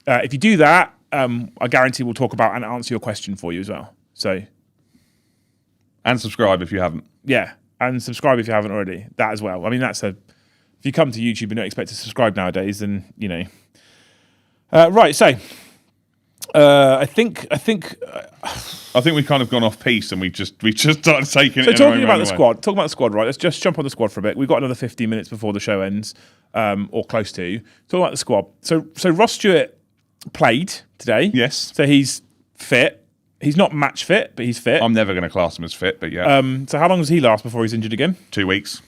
if you do that, I guarantee we'll talk about and answer your question for you as well. So, and subscribe if you haven't. Yeah, and subscribe if you haven't already. That as well. I mean, if you come to YouTube and don't expect to subscribe nowadays, then right. So, I think we've kind of gone off piece and we just started taking so it. So talking about the squad, right? Let's just jump on the squad for a bit. We've got another 15 minutes before the show ends, or close to. Talking about the squad. So Ross Stewart played today. Yes. So he's fit. He's not match fit, but he's fit. I'm never going to class him as fit, but yeah. So how long does he last before he's injured again? 2 weeks.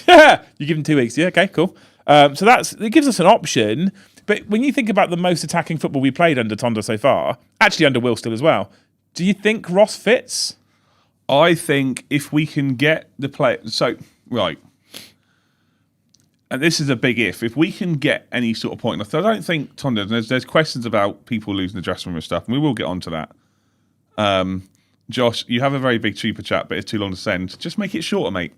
Yeah, you give him 2 weeks. Yeah, okay, cool. So it gives us an option. But when you think about the most attacking football we played under Tonda so far, actually under Will still as well, do you think Ross fits? I think if we can get the play, right, and this is a big if we can get any sort of point, I don't think Tonda, there's questions about people losing the dressing room and stuff, and we will get onto that. Josh, you have a very big super chat, but it's too long to send. Just make it shorter, mate.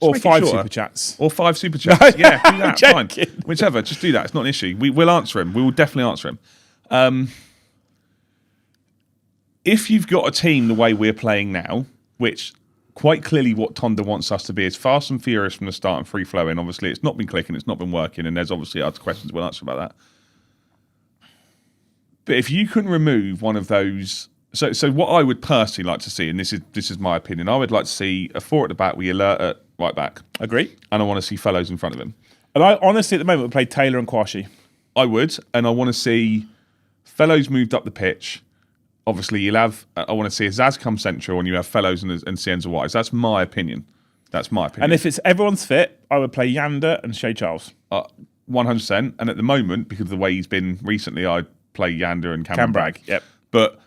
Or 5 super chats. Or 5 super chats. Yeah, do that. Fine. Whichever, just do that. It's not an issue. We'll answer him. We will definitely answer him. If you've got a team the way we're playing now, which quite clearly what Tonda wants us to be is fast and furious from the start and free flowing. Obviously, it's not been clicking, it's not been working, and there's obviously other questions we'll answer about that. But if you can remove one of those, so what I would personally like to see, and this is my opinion, I would like to see a 4 at the back with Alert at right back. Agree. And I want to see Fellows in front of him. And I honestly, at the moment, would play Taylor and Kwashi. I would, and I want to see Fellows moved up the pitch. Obviously, I want to see Azaz come central, and you have Fellows and Cienza Wise. That's my opinion. And if it's everyone's fit, I would play Yander and Shea Charles. 100%. And at the moment, because of the way he's been recently, I'd play Yander and Cameron Bragg. Yep. But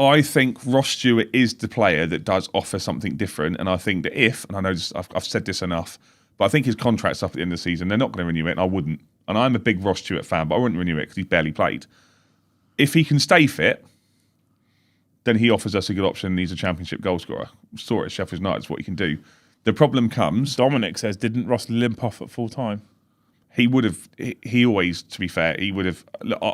I think Ross Stewart is the player that does offer something different. And I think that and I know I've said this enough, but I think his contract's up at the end of the season. They're not going to renew it, and I wouldn't. And I'm a big Ross Stewart fan, but I wouldn't renew it because he's barely played. If he can stay fit, then he offers us a good option. He's a championship goal scorer. Saw it at Sheffield United, is what he can do. The problem comes... Dominic says, didn't Ross limp off at full time? He would have... He always, to be fair, he would have...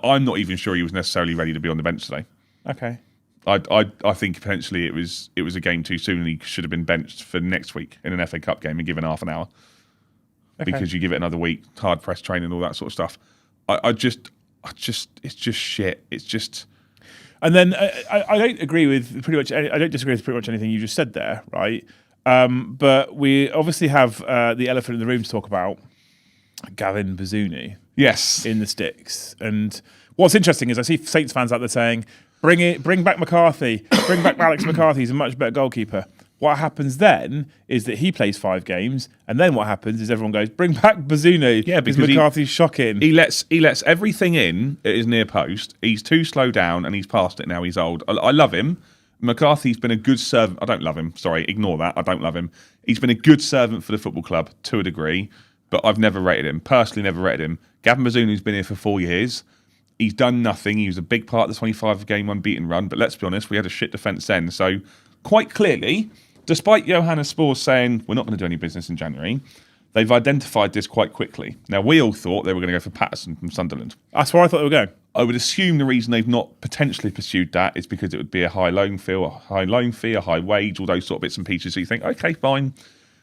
I'm not even sure he was necessarily ready to be on the bench today. Okay. I think potentially it was a game too soon and he should have been benched for next week in an FA Cup game and given half an hour. Okay. Because you give it another week, hard press training, all that sort of stuff. It's just shit. It's just... And then I don't agree with pretty much... I don't disagree with pretty much anything you just said there, right? But we obviously have the elephant in the room to talk about, Gavin Bazunu. Yes. In the sticks. And what's interesting is I see Saints fans out there saying, bring back McCarthy, bring back Alex McCarthy, he's a much better goalkeeper. What happens then is that he plays 5 games, and then what happens is everyone goes, bring back Bazunu. Yeah, because McCarthy's shocking. He lets everything in at his near post. He's too slow down, and he's past it now. He's old. I love him. McCarthy's been a good servant. I don't love him. Sorry, ignore that. I don't love him. He's been a good servant for the football club to a degree, but I've never rated him. Personally, never rated him. Gavin Bazunu's been here for 4 years. He's done nothing. He was a big part of the 25-game unbeaten run, but let's be honest, we had a shit defence then. So quite clearly, despite Johannes Spors saying we're not going to do any business in January, they've identified this quite quickly. Now, we all thought they were going to go for Patterson from Sunderland. That's where I thought they were going. I would assume the reason they've not potentially pursued that is because it would be a high loan fee, a high wage, all those sort of bits and pieces. So you think, okay, fine.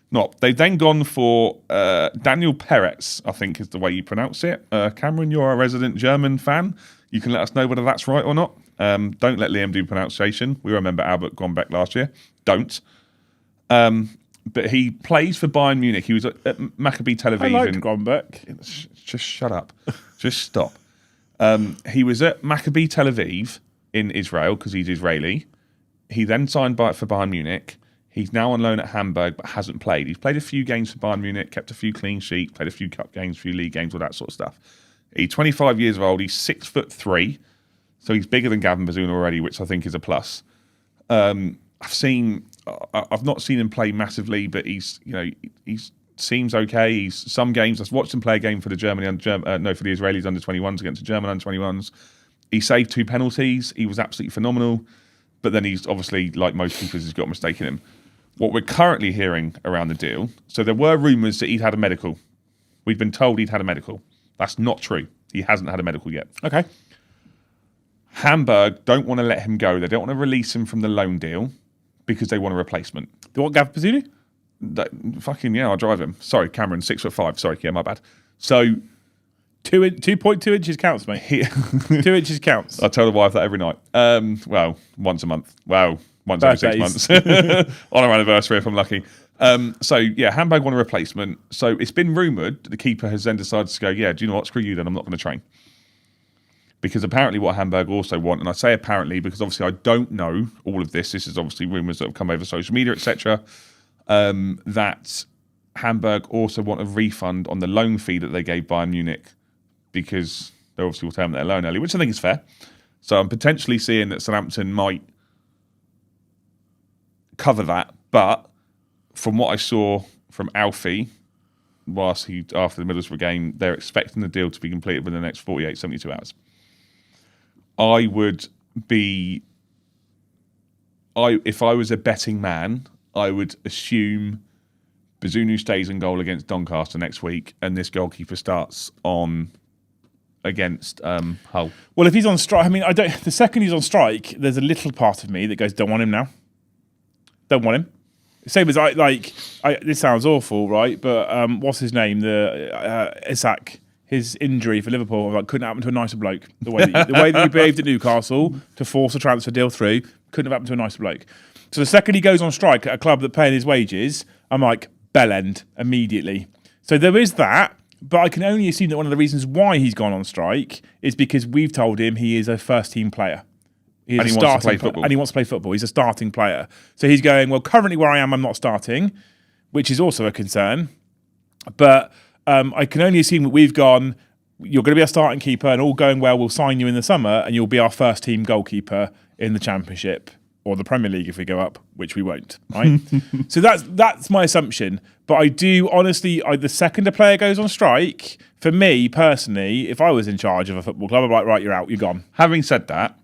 Not. They've then gone for Daniel Peretz, I think is the way you pronounce it. Cameron, you're a resident German fan. You can let us know whether that's right or not. Don't let Liam do pronunciation. We remember Albert Grombeck last year. Don't. But he plays for Bayern Munich. He was at Maccabi Tel Aviv. I like Grombeck. Just shut up. Just stop. He was at Maccabi Tel Aviv in Israel because he's Israeli. He then signed for Bayern Munich. He's now on loan at Hamburg, but hasn't played. He's played a few games for Bayern Munich, kept a few clean sheets, played a few cup games, a few league games, all that sort of stuff. He's 25 years old. He's 6'3", so he's bigger than Gavin Bazunu already, which I think is a plus. I've not seen him play massively, but he seems okay. He's some games. I've watched him play a game for the for the Israelis under-21s against the German under-21s. He saved 2 penalties. He was absolutely phenomenal. But then he's obviously, like most keepers, he's got a mistake in him. What we're currently hearing around the deal, so there were rumours that he'd had a medical. We've been told he'd had a medical. That's not true. He hasn't had a medical yet. Okay. Hamburg don't want to let him go. They don't want to release him from the loan deal because they want a replacement. Do you want Gav Bazunu? I'll drive him. Sorry, Cameron, 6'5". Sorry, yeah, my bad. So 2.2 inches counts, mate. 2 inches counts. I tell the wife that every night. Well, once a month. Well, once every 6 months. On our anniversary, if I'm lucky. Hamburg want a replacement. So it's been rumoured that the keeper has then decided to go, yeah, do you know what? Screw you then. I'm not going to train. Because apparently what Hamburg also want, and I say apparently because obviously I don't know all of this. This is obviously rumours that have come over social media, etc. That Hamburg also want a refund on the loan fee that they gave Bayern Munich because they obviously will terminate their loan early, which I think is fair. So I'm potentially seeing that Southampton might cover that. But from what I saw from Alfie, after the Middlesbrough game, they're expecting the deal to be completed within the next 48, 72 hours. If I was a betting man, I would assume Bazunu stays in goal against Doncaster next week, and this goalkeeper starts against Hull. Well, if he's on strike, the second he's on strike, there's a little part of me that goes, don't want him now. Don't want him. Same as this sounds awful, right? But what's his name? Isak. His injury for Liverpool couldn't happen to a nicer bloke. The way that he behaved at Newcastle to force a transfer deal through couldn't have happened to a nicer bloke. So the second he goes on strike at a club that paying his wages, I'm like, bell end immediately. So there is that, but I can only assume that one of the reasons why he's gone on strike is because we've told him he is a first-team player. He wants to play football. And he wants to play football. He's a starting player. So he's going, well, currently where I am, I'm not starting, which is also a concern. But I can only assume that we've gone, you're going to be a starting keeper and all going well, we'll sign you in the summer and you'll be our first team goalkeeper in the Championship or the Premier League if we go up, which we won't, right? So that's my assumption. But I do, honestly, the second a player goes on strike, for me personally, if I was in charge of a football club, I'd be like, right, you're out, you're gone. Having said that,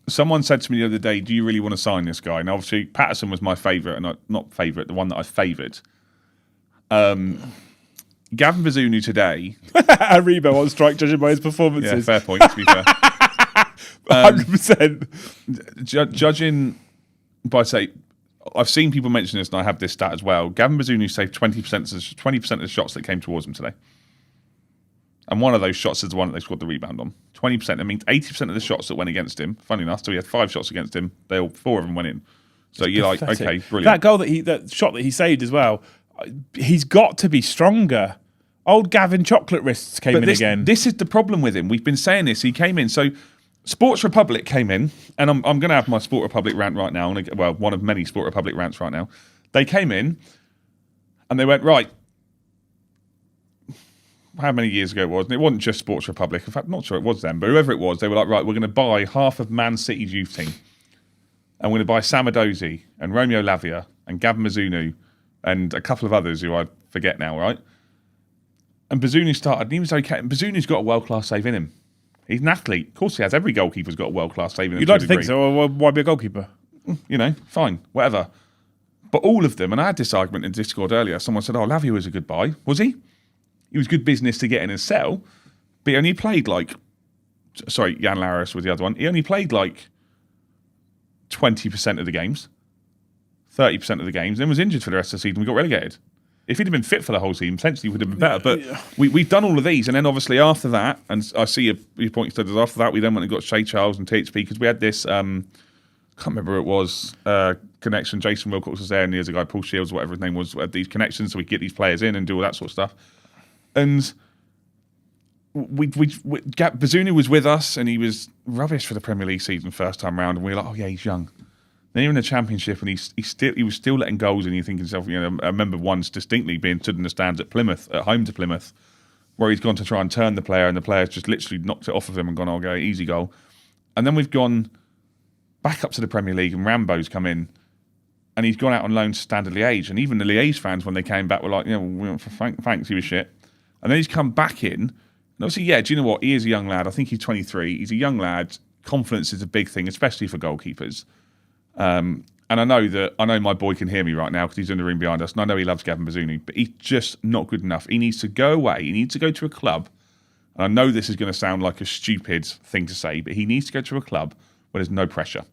someone said to me the other day, do you really want to sign this guy? And obviously, Patterson was my favourite, and not favourite, the one that I favoured. Gavin Bazunu today. Rebo on strike, judging by his performances. Yeah, fair point, to be fair. 100%. Judging by, say, I've seen people mention this, and I have this stat as well. Gavin Bazunu saved 20% of the shots that came towards him today. And one of those shots is the one that they scored the rebound on. 20%. That means 80% of the shots that went against him, funny enough, so he had 5 shots against him, 4 of them went in. So you're like, Pathetic. okay, brilliant. That goal that shot that he saved as well. He's got to be stronger. Old Gavin chocolate wrists came in again. This is the problem with him. We've been saying this. He came in. So Sports Republic came in, and I'm going to have my Sport Republic rant right now. Well, one of many Sport Republic rants right now. They came in, and they went, right, how many years ago it was? And it wasn't just Sports Republic. In fact, I'm not sure it was them, but whoever it was, they were like, right, we're going to buy half of Man City's youth team. And we're going to buy Sam Edozie and Romeo Lavia and Gavin Bazunu and a couple of others who I forget now, right? And Bazunu started, and he was okay. And Bazunu's got a world-class save in him. He's an athlete. Of course he has. Every goalkeeper's got a world-class save in him. You'd like to think so, or why be a goalkeeper? You know, fine, whatever. But all of them, and I had this argument in Discord earlier, someone said, oh, Lavia was a good buy. Was he? He was good business to get in and sell, but he only played Jan Laris was the other one. He only played 20% of the games, 30% of the games, then was injured for the rest of the season. We got relegated. If he'd have been fit for the whole season, potentially would have been better. But we've done all of these, and then obviously after that, and I see your point you said, after that we then went and got Shay Charles and THP because we had this, can't remember who it was, connection. Jason Wilcox was there, and there's a guy, Paul Shields, whatever his name was, had these connections so we could get these players in and do all that sort of stuff. And Bazunu was with us, and he was rubbish for the Premier League season first time round, and we were like, oh yeah, he's young. Then you're in the Championship, and he was still letting goals, and you think to yourself, you know, I remember once distinctly being stood in the stands at Plymouth, at home to Plymouth, where he's gone to try and turn the player, and the player's just literally knocked it off of him and gone, "I'll go easy goal." And then we've gone back up to the Premier League, and Rambo's come in, and he's gone out on loan to Standard Liège, and even the Liège fans when they came back were like, you know, thanks, he was shit. And then he's come back in, and obviously, yeah, do you know what? He is a young lad. I think he's 23. He's a young lad. Confidence is a big thing, especially for goalkeepers. And I know my boy can hear me right now because he's in the room behind us, and I know he loves Gavin Bazunu, but he's just not good enough. He needs to go away. He needs to go to a club. And I know this is going to sound like a stupid thing to say, but he needs to go to a club where there's no pressure.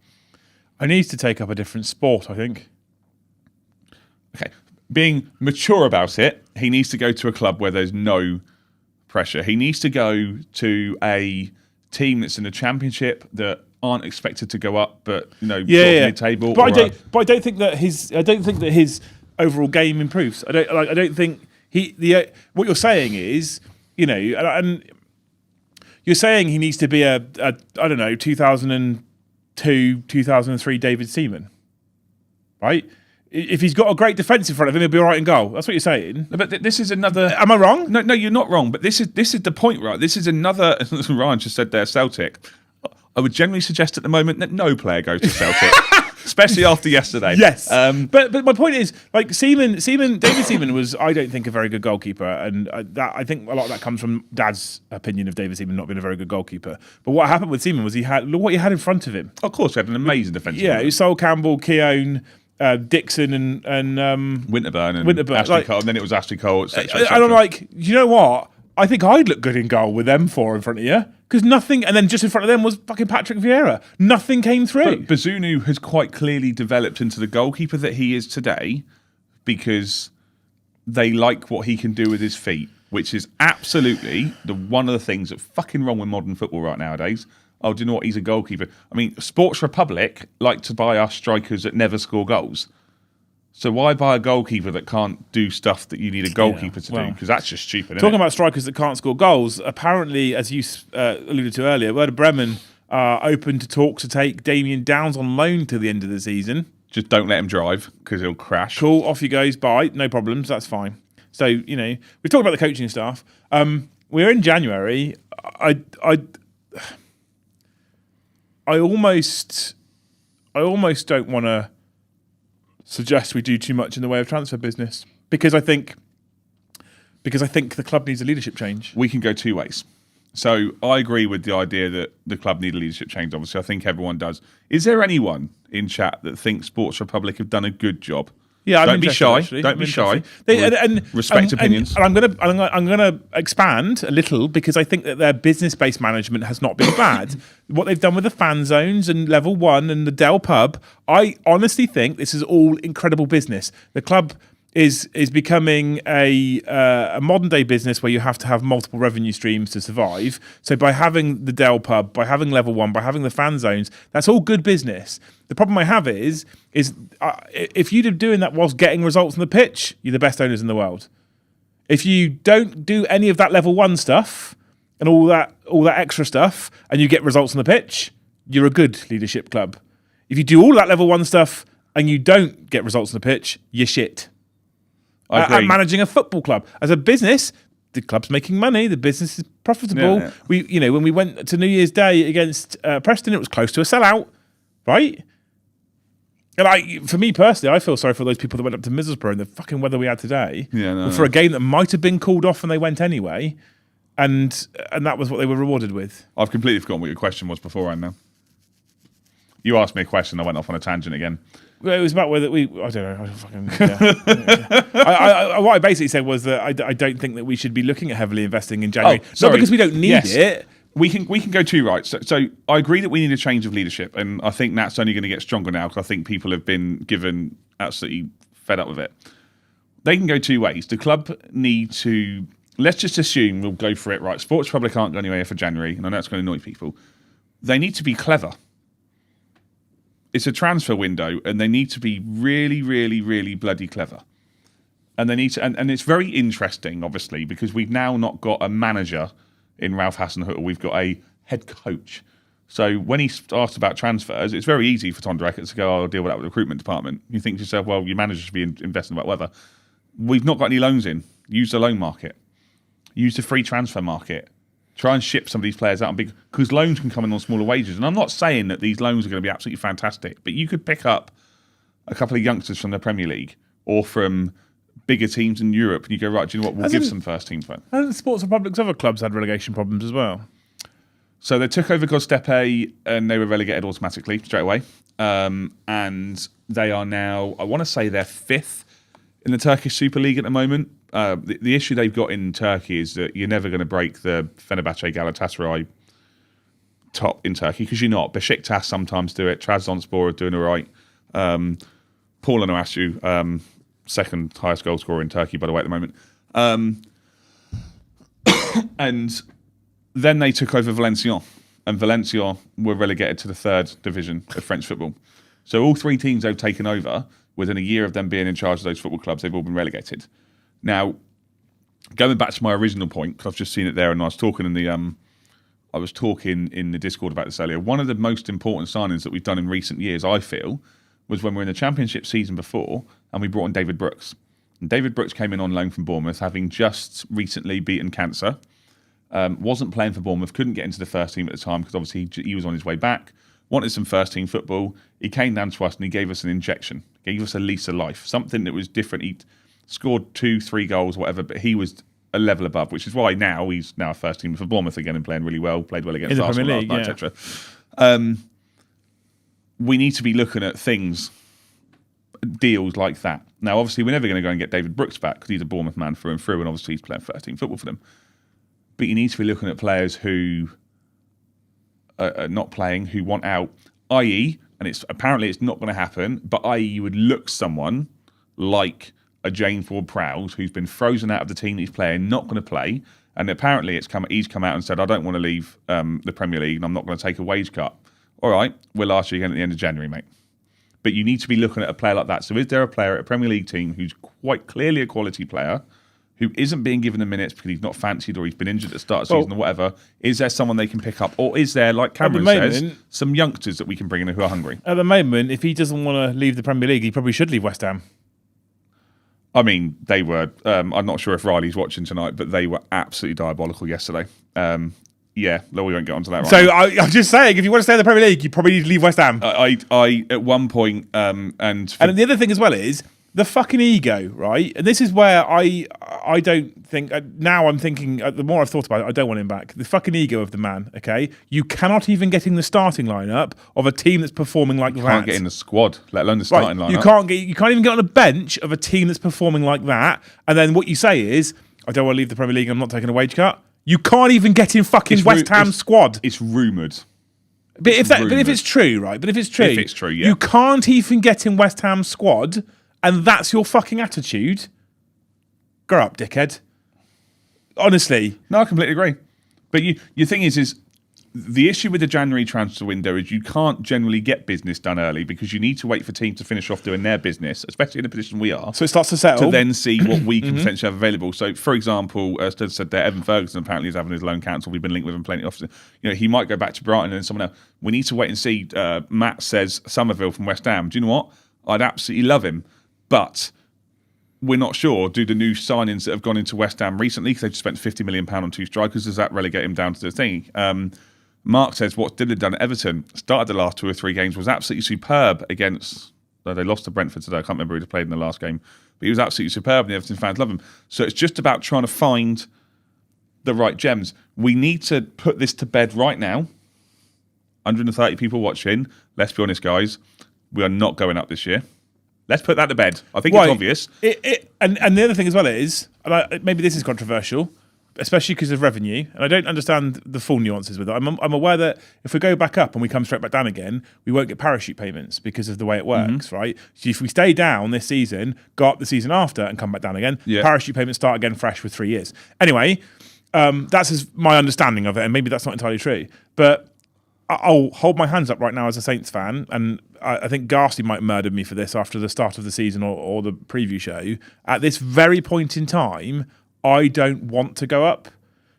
He needs to take up a different sport, I think. Okay. Being mature about it, he needs to go to a club where there's no pressure. He needs to go to a team that's in the Championship that aren't expected to go up, but mid-table. But I don't think that his overall game improves. I don't think what you're saying is, you know, and you're saying he needs to be a 2002, 2003 David Seaman, right? If he's got a great defence in front of him, he'll be all right in goal. That's what you're saying. No, but this is another... Am I wrong? No, you're not wrong. But this is the point, right? This is another... Ryan just said there, Celtic. I would generally suggest at the moment that no player goes to Celtic, especially after yesterday. Yes. But my point is, like, David Seaman was, I don't think, a very good goalkeeper, and I think a lot of that comes from Dad's opinion of David Seaman not being a very good goalkeeper. But what happened with Seaman was look what he had in front of him. Of course, he had an amazing defensive. Yeah, it was Sol Campbell, Keown, Dixon and Winterburn and Winterburn. Ashley Cole, and then it was Ashley Cole, etc. And I'm like, you know what? I think I'd look good in goal with them four in front of you. Because nothing, and then just in front of them was fucking Patrick Vieira. Nothing came through. But Bazunu has quite clearly developed into the goalkeeper that he is today because they like what he can do with his feet, which is absolutely one of the things that's fucking wrong with modern football right nowadays. Oh, do you know what? He's a goalkeeper. I mean, Sports Republic like to buy us strikers that never score goals. So why buy a goalkeeper that can't do stuff that you need a goalkeeper to do? Because that's just stupid, Talking about strikers that can't score goals, apparently, as you alluded to earlier, Werder Bremen are open to talk to take Damien Downs on loan till the end of the season. Just don't let him drive because he'll crash. Cool, off he goes, bye, no problems, that's fine. So, you know, we've talked about the coaching staff. We're in January. I almost don't want to suggest we do too much in the way of transfer business because I think the club needs a leadership change. We can go two ways. So I agree with the idea that the club need a leadership change. Obviously, I think everyone does. Is there anyone in chat that thinks Sports Republic have done a good job? Yeah, don't be shy. Actually. Don't be shy. Respect opinions. And I'm gonna expand a little because I think that their business-based management has not been bad. What they've done with the fan zones and Level 1 and the Dell Pub, I honestly think this is all incredible business. The club is becoming a modern day business where you have to have multiple revenue streams to survive. So by having the Dell pub, by having Level 1, by having the fan zones, that's all good business. The problem I have is if you're doing that whilst getting results on the pitch, you're the best owners in the world. If you don't do any of that Level 1 stuff and all that extra stuff, and you get results on the pitch, you're a good leadership club. If you do all that Level 1 stuff and you don't get results on the pitch, you're shit. At managing a football club. As a business, the club's making money, the business is profitable. Yeah. When we went to New Year's Day against Preston, it was close to a sellout, right? And for me personally, I feel sorry for those people that went up to Middlesbrough in the fucking weather we had today. For a game that might have been called off and they went anyway. And that was what they were rewarded with. I've completely forgotten what your question was beforehand now. You asked me a question, I went off on a tangent again. Well, it was about whether I don't know. What I basically said was that I don't think that we should be looking at heavily investing in January. Not because we don't need it. We can go two rights. So I agree that we need a change of leadership, and I think that's only going to get stronger now because I think people have been given absolutely fed up with it. They can go two ways. The club need to, let's just assume we'll go for it, right? Sports Republic aren't going anywhere for January, and I know it's going to annoy people. They need to be clever. It's a transfer window, and they need to be really, really, really bloody clever. And they need to, and it's very interesting, obviously, because we've now not got a manager in Ralph Hasenhüttl. We've got a head coach. So when he asked about transfers, it's very easy for Tom Dreckert to go, "Oh, I'll deal with that with the recruitment department." You think to yourself, well, your manager should be investing about weather. We've not got any loans in. Use the loan market. Use the free transfer market. Try and ship some of these players out because loans can come in on smaller wages. And I'm not saying that these loans are going to be absolutely fantastic, but you could pick up a couple of youngsters from the Premier League or from bigger teams in Europe, and you go, right, do you know what? We'll give some first team fun. Hasn't Sports Republic's other clubs had relegation problems as well? So they took over Göztepe and they were relegated automatically straight away. And they are now, I want to say they're fifth in the Turkish Super League at the moment. The issue they've got in Turkey is that you're never going to break the Fenerbahce Galatasaray top in Turkey because you're not. Besiktas sometimes do it. Trabzonspor are doing all right. Paul Onuachu, second highest goal scorer in Turkey, by the way, at the moment. And then they took over Valenciennes, and Valenciennes were relegated to the third division of French football. So all three teams they've taken over, within a year of them being in charge of those football clubs, they've all been relegated. Now, going back to my original point, because I've just seen it there, and I was talking in the Discord about this earlier. One of the most important signings that we've done in recent years, I feel, was when we were in the Championship season before, and we brought in David Brooks. And David Brooks came in on loan from Bournemouth, having just recently beaten cancer. Wasn't playing for Bournemouth, couldn't get into the first team at the time because obviously he was on his way back. Wanted some first team football. He came down to us and he gave us an injection, gave us a lease of life, something that was different. He scored 2-3 goals, whatever, but he was a level above, which is why now he's a first team for Bournemouth again and playing really well, played well against Arsenal last night, etc. We need to be looking at deals like that. Now, obviously, we're never going to go and get David Brooks back because he's a Bournemouth man through and through, and obviously he's playing first team football for them. But you need to be looking at players who are not playing, who want out, i.e., and it's not going to happen, but i.e. you would look someone like a Jane Ford-Prowse who's been frozen out of the team that he's playing, not going to play, and apparently he's come out and said, I don't want to leave the Premier League and I'm not going to take a wage cut. All right, we'll ask you again at the end of January, mate. But you need to be looking at a player like that. So is there a player at a Premier League team who's quite clearly a quality player, who isn't being given the minutes because he's not fancied or he's been injured at the start of the season or whatever? Is there someone they can pick up? Or is there, like Cameron says, some youngsters that we can bring in who are hungry? At the moment, if he doesn't want to leave the Premier League, he probably should leave West Ham. I mean, they were, I'm not sure if Riley's watching tonight, but they were absolutely diabolical yesterday. Yeah, no, we won't get onto that right now. I'm just saying, if you want to stay in the Premier League, you probably need to leave West Ham. I at one point, and the other thing as well is the fucking ego, right? And this is where I don't think, now I'm thinking, the more I've thought about it, I don't want him back. The fucking ego of the man, okay? You cannot even get in the starting lineup of a team that's performing like that. You can't get in the squad, let alone the starting lineup. You can't even get on a bench of a team that's performing like that. And then what you say is, I don't want to leave the Premier League, I'm not taking a wage cut. You can't even get in fucking West Ham squad. It's rumoured. But if it's true, right? But if it's true, yeah. You can't even get in West Ham squad and that's your fucking attitude, grow up, dickhead. Honestly. No, I completely agree. But your thing is the issue with the January transfer window is you can't generally get business done early because you need to wait for teams to finish off doing their business, especially in the position we are. So it starts to settle. To then see what we can potentially have available. So, for example, as Ted said there, Evan Ferguson apparently is having his loan cancelled. We've been linked with him plenty often. He might go back to Brighton and then someone else. We need to wait and see. Matt says Somerville from West Ham. Do you know what? I'd absolutely love him. But we're not sure. Do the new signings that have gone into West Ham recently, because they've just spent £50 million on 2 strikers, does that relegate him down to the thing? Mark says, what's Dylan done at Everton? Started the last 2 or 3 games, was absolutely superb against... They lost to Brentford today. I can't remember who they played in the last game. But he was absolutely superb and the Everton fans love him. So it's just about trying to find the right gems. We need to put this to bed right now. 130 people watching. Let's be honest, guys. We are not going up this year. Let's put that to bed. I think it's obvious. And the other thing as well is, and maybe this is controversial, especially because of revenue, and I don't understand the full nuances with it. I'm aware that if we go back up and we come straight back down again, we won't get parachute payments because of the way it works, right? So if we stay down this season, go up the season after and come back down again, parachute payments start again fresh for 3 years. Anyway, that's my understanding of it, and maybe that's not entirely true. But I'll hold my hands up right now as a Saints fan, and I think Garstey might murder me for this after the start of the season or the preview show. At this very point in time, I don't want to go up.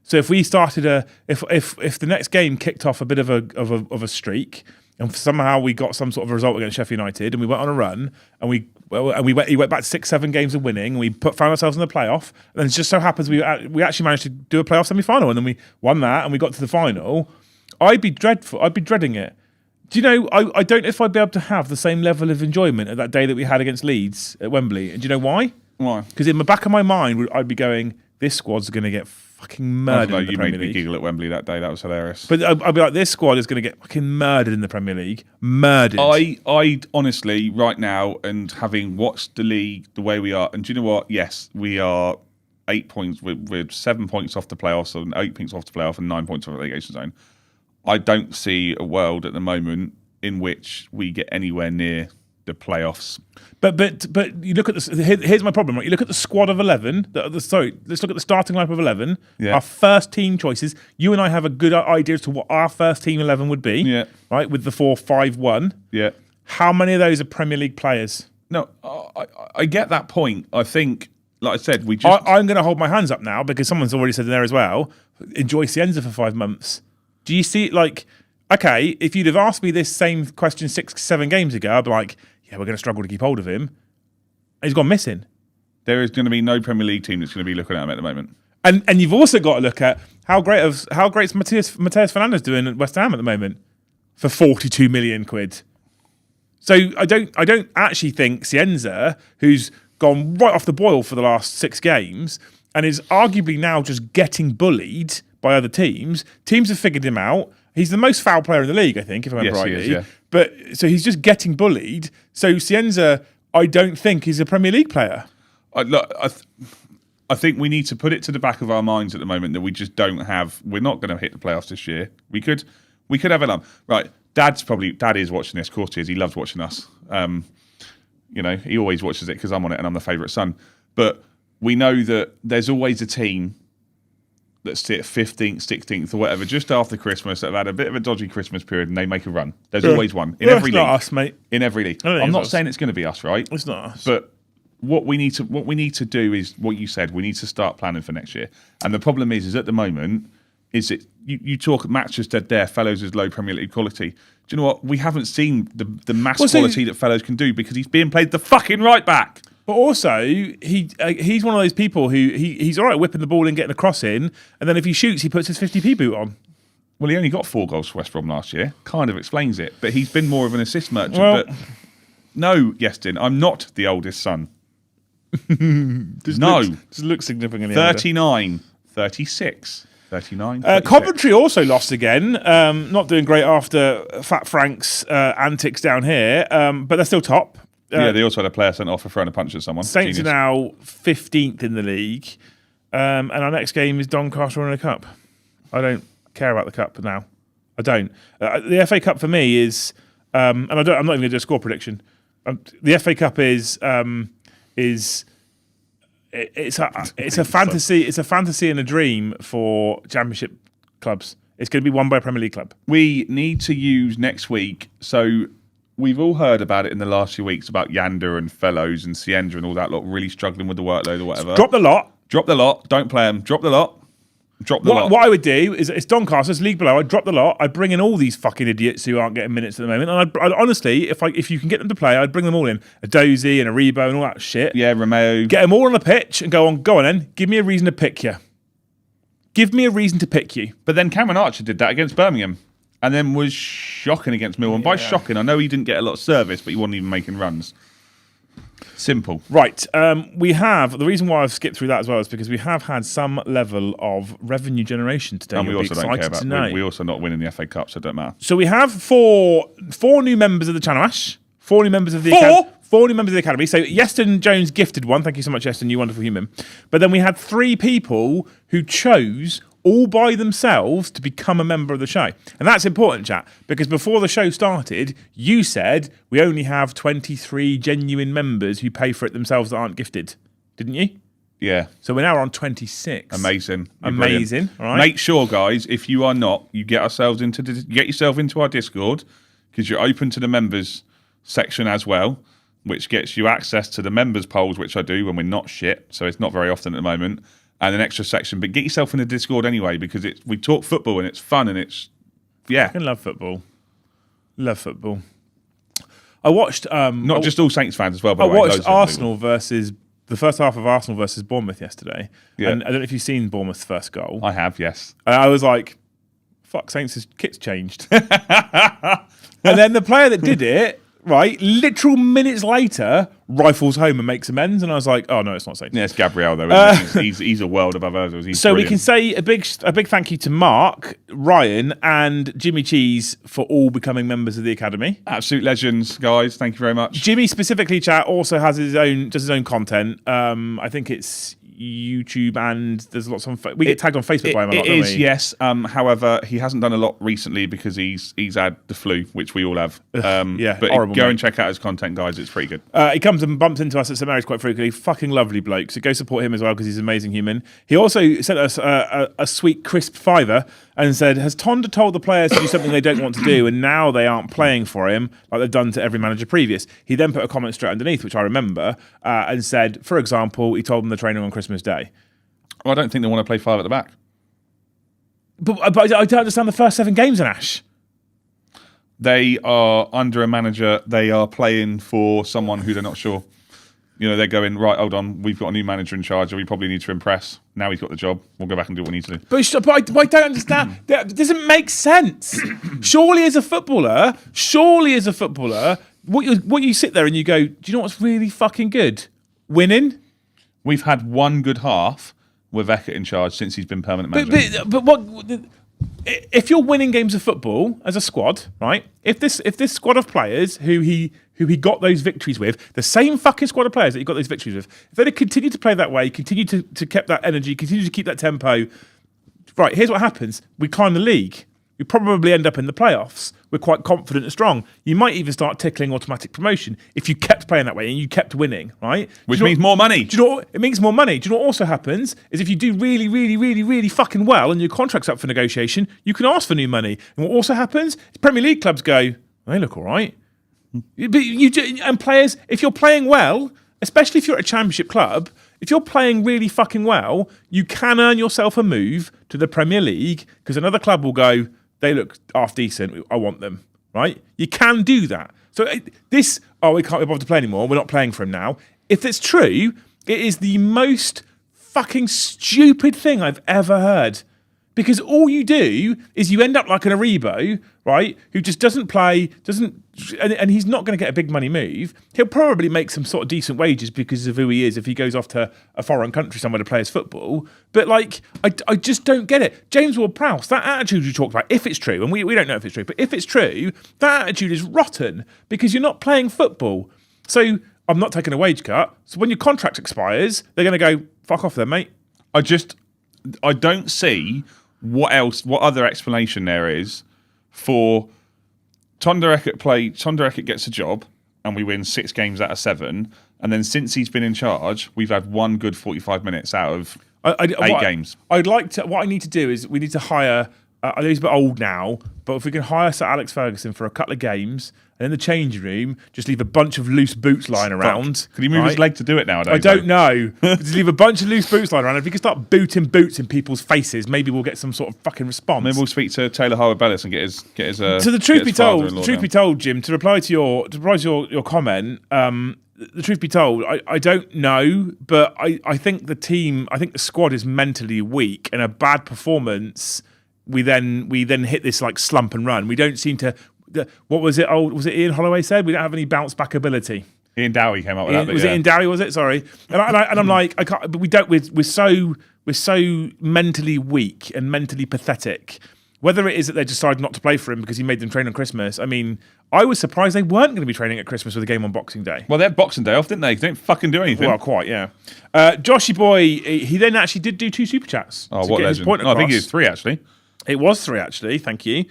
So if we started if the next game kicked off a bit of a streak, and somehow we got some sort of result against Sheffield United, and we went on a run, and he went back to 6-7 games of winning, and we found ourselves in the playoff, and then it just so happens we actually managed to do a playoff semi-final, and then we won that, and we got to the final. I'd be dreading it. Do you know, I don't know if I'd be able to have the same level of enjoyment at that day that we had against Leeds at Wembley. And do you know why? Why? Because in the back of my mind, I'd be going, this squad's going to get fucking murdered in the Premier League. You made me giggle at Wembley that day. That was hilarious. But I'd be like, this squad is going to get fucking murdered in the Premier League. Murdered. I honestly, right now, and having watched the league the way we are, and do you know what? Yes, we are 8 points. We're 7 points off the playoffs, and 8 points off the playoff, and 9 points off the relegation zone. I don't see a world at the moment in which we get anywhere near the playoffs. But you look at this. Here's my problem. Right? You look at the squad of 11. Let's look at the starting lineup of 11. Yeah. Our first team choices. You and I have a good idea as to what our first team 11 would be. Yeah. Right, with the 4-5-1. Yeah. How many of those are Premier League players? No, I get that point. I think, like I said, I'm going to hold my hands up now because someone's already said in there as well. Enjoy Cienza for 5 months. Do you see, okay, if you'd have asked me this same question 6-7 games ago, I'd be like, yeah, we're going to struggle to keep hold of him. He's gone missing. There is going to be no Premier League team that's going to be looking at him at the moment. And you've also got to look at how great's Mateus Fernandes doing at West Ham at the moment for 42 million quid. So I don't actually think Cienza, who's gone right off the boil for the last 6 games and is arguably now just getting bullied by other teams. Teams have figured him out. He's the most foul player in the league, I think, if I remember rightly. He is, yeah. But so he's just getting bullied. So Cienza, I don't think is a Premier League player. I think we need to put it to the back of our minds at the moment that we just don't have. We're not going to hit the playoffs this year. We could have a lump. Right. Dad is watching this. Of course he is. He loves watching us. He always watches it because I'm on it and I'm the favourite son. But we know that there's always a team that sit 15th, 16th or whatever, just after Christmas, that have had a bit of a dodgy Christmas period and they make a run. There's always one. In every league. It's not us, mate. In every league. I'm not saying it's going to be us, right? It's not us. But what we need to do is what you said, we need to start planning for next year. And the problem is at the moment, is that you talk, Matt just said there, Fellows is low Premier League quality. Do you know what? We haven't seen the mass quality that Fellows can do because he's being played the fucking right back. But also, he's one of those people who he's all right whipping the ball in, getting a cross in, and then if he shoots, he puts his 50p boot on. Well, he only got 4 goals for West Brom last year. Kind of explains it. But he's been more of an assist merchant. Well, but no, Yestin, I'm not the oldest son. Just looks significantly 39, older. 36, 39. 36. Coventry also lost again. Not doing great after Fat Frank's antics down here, but they're still top. They also had a player sent off for throwing a punch at someone. Saints are now 15th in the league, and our next game is Doncaster in a cup. I don't care about the cup now. I don't. The FA Cup for me is, and I'm not even going to do a score prediction. The FA Cup is it's a fantasy. It's a fantasy and a dream for Championship clubs. It's going to be won by a Premier League club. We need to use next week. So we've all heard about it in the last few weeks about Yander and Fellows and Sienda and all that lot really struggling with the workload or whatever. Drop the lot. Drop the lot. Don't play them. Drop the lot. Drop the lot. What I would do is, it's Doncaster's league below. I'd drop the lot. I'd bring in all these fucking idiots who aren't getting minutes at the moment. And I'd honestly, if you can get them to play, I'd bring them all in. A Dozy and a Rebo and all that shit. Yeah, Romeo. Get them all on the pitch and go on then. Give me a reason to pick you. Give me a reason to pick you. But then Cameron Archer did that against Birmingham and then was shocking against Millwall. And by shocking, I know he didn't get a lot of service, but he wasn't even making runs. Simple. Right. The reason why I've skipped through that as well is because we have had some level of revenue generation today. And we also don't care about we also not winning the FA Cup, so it don't matter. So we have four new members of the channel, Ash. Four new members of the Academy. Four new members of the Academy. So Yeston Jones gifted one. Thank you so much, Yeston, you wonderful human. But then we had 3 people who chose all by themselves to become a member of the show. And that's important, chat, because before the show started, you said we only have 23 genuine members who pay for it themselves that aren't gifted. Didn't you? Yeah. So we're now on 26. Amazing. Amazing. All right. Make sure, guys, if you are not, you get yourself into our Discord, because you're open to the members section as well, which gets you access to the members polls, which I do when we're not shit. So it's not very often at the moment. And an extra section, but get yourself in the Discord anyway, because we talk football and it's fun and it's I love football. Love football. I watched not just all Saints fans as well. By I the way, watched Arsenal versus the first half of Arsenal versus Bournemouth yesterday, and I don't know if you've seen Bournemouth's first goal. I have, yes. And I was like, "Fuck, Saints' kit's changed." And then the player that did it, right, literal minutes later, rifles home and makes amends, and I was like, "Oh no, it's not Saints." Yeah, it's Gabriel though. Isn't he? He's a world above others. He's so brilliant. We can say a big thank you to Mark, Ryan, and Jimmy Cheese for all becoming members of the Academy. Absolute legends, guys. Thank you very much. Jimmy specifically, chat, also has his own content. I think it's YouTube and there's lots on. We get tagged on Facebook by him a lot. It is, yes. However, he hasn't done a lot recently because he's had the flu, which we all have. Yeah, but horrible. Go and check out his content, guys. It's pretty good. He comes and bumps into us at St Mary's quite frequently. Fucking lovely bloke. So go support him as well because he's an amazing human. He also sent us a sweet crisp $5 and said, "Has Tonda told the players to do something they don't want to do, and now they aren't playing for him like they've done to every manager previous?" He then put a comment straight underneath, which I remember, and said, for example, he told them they're training on Christmas Day. Well, I don't think they want to play 5 at the back. But I don't understand the first 7 games in Ash. They are under a manager. They are playing for someone who they're not sure. You know, they're going, right, hold on, we've got a new manager in charge and we probably need to impress. Now he's got the job. We'll go back and do what we need to do. But I don't understand. That doesn't make sense. Surely as a footballer, what you sit there and you go, do you know what's really fucking good? Winning. We've had one good half with Eckert in charge since he's been permanent manager. But what? If you're winning games of football as a squad, right? If this squad of players who he got those victories with, the same fucking squad of players that he got those victories with, if they'd continue to play that way, continue to keep that energy, continue to keep that tempo, right? Here's what happens: we climb the league. We probably end up in the playoffs. We're quite confident and strong. You might even start tickling automatic promotion if you kept playing that way and you kept winning, right? Which means more money. Do you know what, it means more money. Do you know what also happens? Is if you do really, really, really, really fucking well and your contract's up for negotiation, you can ask for new money. And what also happens is Premier League clubs go, they look all right. But and players, if you're playing well, especially if you're at a championship club, if you're playing really fucking well, you can earn yourself a move to the Premier League because another club will go, they look half decent, I want them, right? You can do that. So we can't be bothered to play anymore, we're not playing for him now. If it's true, it is the most fucking stupid thing I've ever heard. Because all you do is you end up like an Aribo, right, who just doesn't play, and he's not going to get a big money move. He'll probably make some sort of decent wages because of who he is if he goes off to a foreign country somewhere to play his football. But, like, I just don't get it. James Ward-Prowse, that attitude you talked about, if it's true, and we don't know if it's true, but if it's true, that attitude is rotten because you're not playing football. So I'm not taking a wage cut. So when your contract expires, they're going to go, fuck off then, mate. I don't see what other explanation there is for Tonda Eckert gets a job and we win 6 games out of 7. And then since he's been in charge, we've had one good 45 minutes out of 8 games. What I need to do is we need to hire. I know he's a bit old now, but if we can hire Sir Alex Ferguson for a couple of games, and in the changing room, just leave a bunch of loose boots lying around. Could he move his leg to do it nowadays? I don't know. Just leave a bunch of loose boots lying around. If we can start booting boots in people's faces, maybe we'll get some sort of fucking response. Maybe we'll speak to Taylor Howard-Bellis and get his. So the truth be told, Jim, to reply to your comment. The truth be told, I don't know, but I think the squad is mentally weak, and a bad performance. We then hit this like slump and run. We don't seem to. What was it? Oh, was it Ian Holloway said we don't have any bounce back ability? Ian Dowie came up with that. Was it Ian Dowie? Was it? Sorry. And I'm like, I can't. But we don't. We're so mentally weak and mentally pathetic. Whether it is that they decided not to play for him because he made them train on Christmas. I mean, I was surprised they weren't going to be training at Christmas with a game on Boxing Day. Well, they had Boxing Day off, didn't they? They didn't fucking do anything. Well, quite, yeah. Joshy boy, he then actually did do 2 super chats. Oh, what legend! I think it was 3 actually. It was 3 actually. Thank you.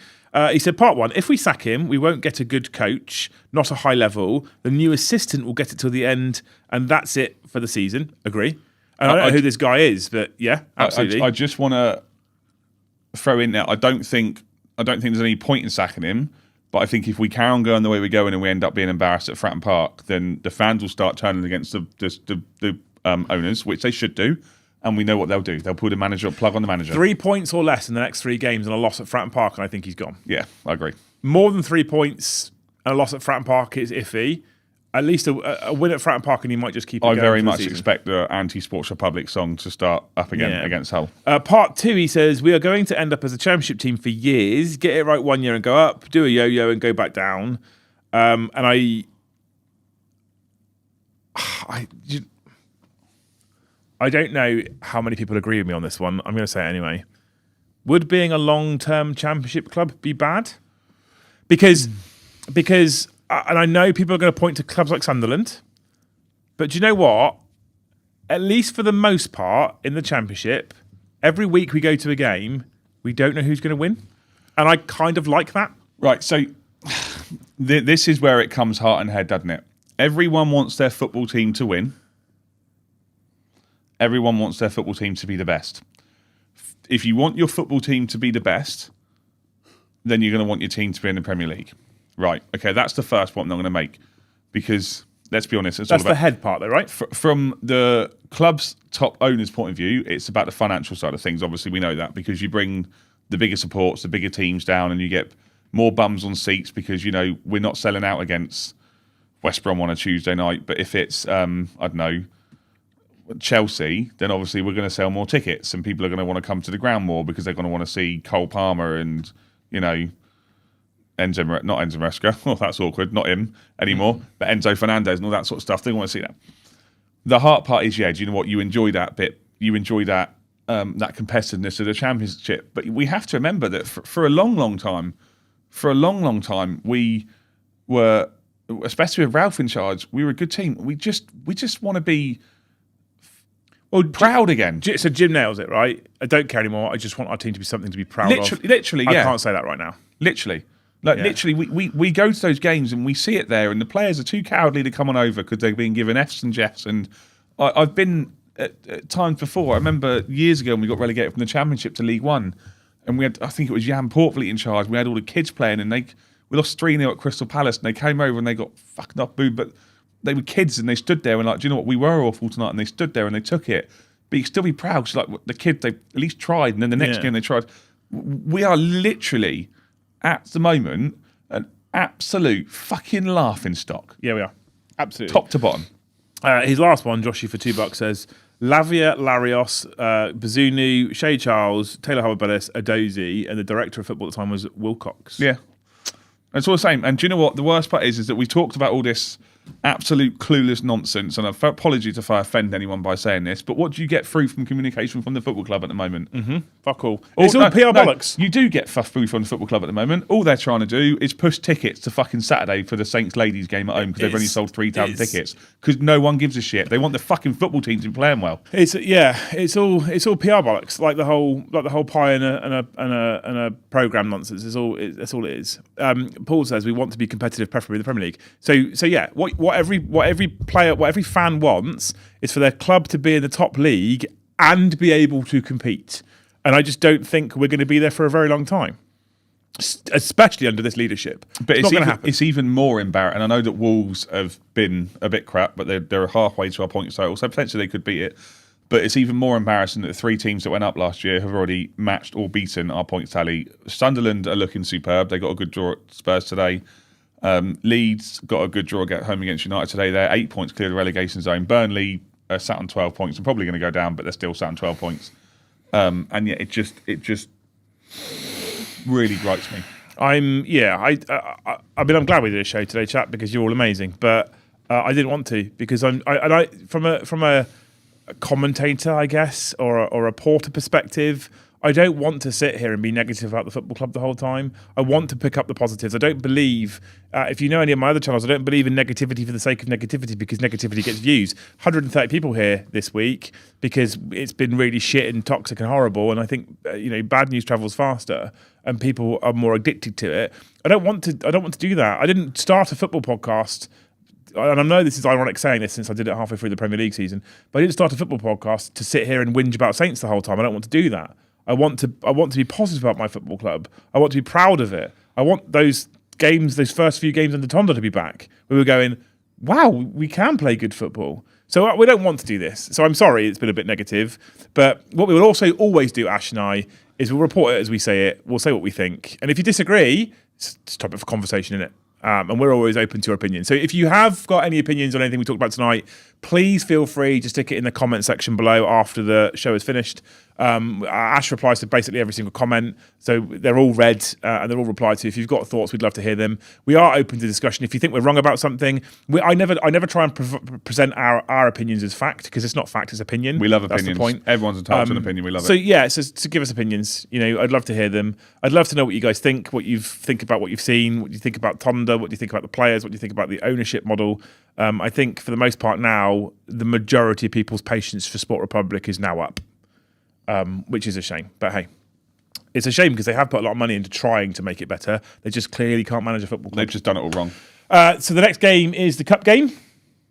He said, part 1, if we sack him, we won't get a good coach, not a high level. The new assistant will get it till the end, and that's it for the season. Agree. And I don't know who this guy is, but yeah, absolutely. I just want to throw in there. I don't think there's any point in sacking him, but I think if we carry on going the way we're going and we end up being embarrassed at Fratton Park, then the fans will start turning against the owners, which they should do. And we know what they'll do. They'll put a plug on the manager. 3 points or less in the next 3 games and a loss at Fratton Park, and I think he's gone. Yeah, I agree. More than 3 points and a loss at Fratton Park is iffy. At least a win at Fratton Park, and he might just keep it going. I very much expect the anti-Sports Republic song to start up again against Hull. Part 2, he says, we are going to end up as a championship team for years. Get it right 1 year and go up. Do a yo-yo and go back down. And I don't know how many people agree with me on this one. I'm going to say it anyway. Would being a long-term championship club be bad? Because, and I know people are going to point to clubs like Sunderland, but do you know what? At least for the most part in the championship, every week we go to a game, we don't know who's going to win. And I kind of like that. Right, so this is where it comes heart and head, doesn't it? Everyone wants their football team to win. Everyone wants their football team to be the best. If you want your football team to be the best, then you're going to want your team to be in the Premier League. Right. Okay, that's the first point I'm going to make. Because, let's be honest, that's the head part though, right? From the club's top owner's point of view, it's about the financial side of things. Obviously, we know that because you bring the bigger supports, the bigger teams down, and you get more bums on seats because, you know, we're not selling out against West Brom on a Tuesday night. But if it's, I don't know, Chelsea, then obviously we're going to sell more tickets and people are going to want to come to the ground more because they're going to want to see Cole Palmer and, you know, not Enzo Maresca. Oh, that's awkward. Not him anymore, but Enzo Fernandez and all that sort of stuff. They want to see that. The hard part is, do you know what? You enjoy that bit. You enjoy that that competitiveness of the championship. But we have to remember that for a long time, we were, especially with Ralph in charge, we were a good team. We just want to be proud again. So Jim nails it, right? I don't care anymore. I just want our team to be something to be proud of. Literally, I can't say that right now. Literally, we go to those games and we see it there, and the players are too cowardly to come on over because they're being given Fs and Jeffs. And I've been at times before. I remember years ago when we got relegated from the Championship to League One, and we had, I think it was Jan Portfleet in charge. We had all the kids playing, and we lost 3-0 at Crystal Palace, and they came over and they got fucking up booed, but they were kids and they stood there and like, do you know what? We were awful tonight, and they stood there and they took it. But you can still be proud because like the kid, they at least tried, and then the next game they tried. We are literally at the moment an absolute fucking laughing stock. Yeah, we are. Absolutely. Top to bottom. His last one, Joshy for $2, says Lavia, Larios, Bazunu, Shay Charles, Taylor Howard-Bellis, Adozi, and the director of football at the time was Wilcox. Yeah. It's all the same. And do you know what? The worst part is that we talked about all this absolute clueless nonsense. And apologies if I offend anyone by saying this, but what do you get through from communication from the football club at the moment? Fuck all. It's all PR bollocks. You do get stuff through from the football club at the moment. All they're trying to do is push tickets to fucking Saturday for the Saints ladies game at home because they've only sold 3,000 tickets because no one gives a shit. They want the fucking football team to be playing well. It's all PR bollocks. Like the whole pie and a program nonsense. That's all it is. Paul says we want to be competitive, preferably in the Premier League. So yeah, what every player, what every fan wants is for their club to be in the top league and be able to compete. And I just don't think we're going to be there for a very long time, especially under this leadership. But it's not going to happen. It's even more embarrassing. And I know that Wolves have been a bit crap, but they're halfway to our points total, so potentially they could beat it. But it's even more embarrassing that the 3 teams that went up last year have already matched or beaten our points tally. Sunderland are looking superb. They got a good draw at Spurs today. Leeds got a good draw at home against United today. They're 8 points clear of the relegation zone. Burnley are sat on 12 points and probably going to go down, but they're still sat on 12 points. And yet it just really gripes me. I'm glad we did a show today, chat, because you're all amazing. But I didn't want to because from a commentator, I guess, or a reporter perspective, I don't want to sit here and be negative about the football club the whole time. I want to pick up the positives. I don't believe, if you know any of my other channels, I don't believe in negativity for the sake of negativity because negativity gets views. 130 people here this week because it's been really shit and toxic and horrible. And I think bad news travels faster and people are more addicted to it. I don't want to do that. I didn't start a football podcast. And I know this is ironic saying this since I did it halfway through the Premier League season, but I didn't start a football podcast to sit here and whinge about Saints the whole time. I don't want to do that. I want to be positive about my football club. I want to be proud of it. I want those first few games under Tonda to be back. We were going, wow, we can play good football. So we don't want to do this. So I'm sorry it's been a bit negative. But what we will also always do, Ash and I, is we'll report it as we say it. We'll say what we think. And if you disagree, it's a topic for conversation, isn't it? And we're always open to your opinions. So if you have got any opinions on anything we talked about tonight, please feel free to stick it in the comment section below after the show is finished. Ash replies to basically every single comment, so they're all read and they're all replied to. If you've got thoughts, we'd love to hear them. We are open to discussion. If you think we're wrong about something, I never try and present our opinions as fact because it's not fact, it's opinion. We love opinions. That's the point. Everyone's entitled to an opinion. We love it. So yeah, so give us opinions. I'd love to hear them. I'd love to know what you guys think, what you think about what you've seen, what you think about Tonda, what you think about the players, what you think about the ownership model. I think for the most part now, the majority of people's patience for Sport Republic is now up. Which is a shame. But hey, it's a shame because they have put a lot of money into trying to make it better. They just clearly can't manage a football club. They've just done it all wrong. So the next game is the cup game,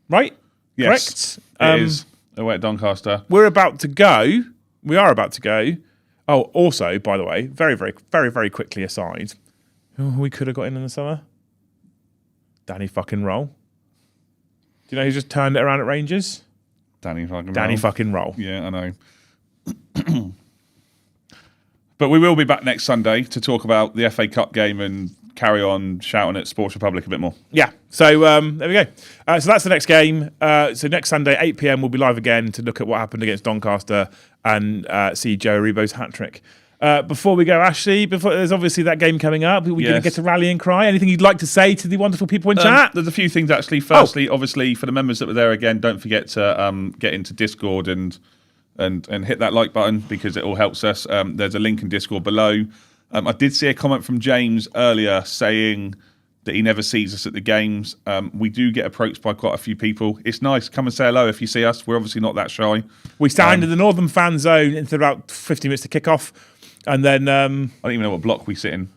right? Yes, correct? It is. Away at Doncaster. We are about to go. Oh, also, by the way, very, very, very, very quickly aside, who we could have got in the summer? Danny fucking Roll. Do you know who just turned it around at Rangers? Danny fucking Roll. Yeah, I know. But we will be back next Sunday to talk about the FA Cup game and carry on shouting at Sports Republic a bit more. Yeah, so there we go. So that's the next game. So next Sunday, 8 p.m, we'll be live again to look at what happened against Doncaster and see Joe Aribo's hat-trick. Before we go, Ashley, there's obviously that game coming up. We're going to get a rally and cry. Anything you'd like to say to the wonderful people in chat? There's a few things, actually. Firstly, obviously, for the members that were there again, don't forget to get into Discord and hit that like button because it all helps us. There's a link in Discord below. I did see a comment from James earlier saying that he never sees us at the games. We do get approached by quite a few people. It's nice. Come and say hello if you see us. We're obviously not that shy. We stand in the Northern Fan Zone until about 50 minutes to kick off. And then... I don't even know what block we sit in.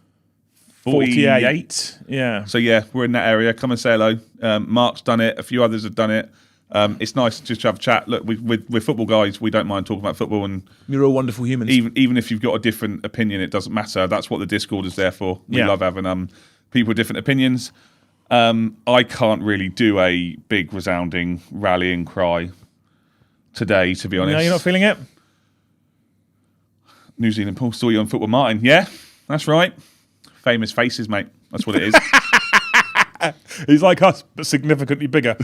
48. Yeah. So yeah, we're in that area. Come and say hello. Mark's done it. A few others have done it. It's nice just to have a chat. Look, we're football guys. We don't mind talking about football, and you're all wonderful humans. Even if you've got a different opinion, it doesn't matter. That's what the Discord is there for. We love having people with different opinions. I can't really do a big resounding rallying cry today, to be honest. No, you're not feeling it? New Zealand Paul saw you on Football Martin. Yeah, that's right. Famous faces, mate. That's what it is. He's like us, but significantly bigger.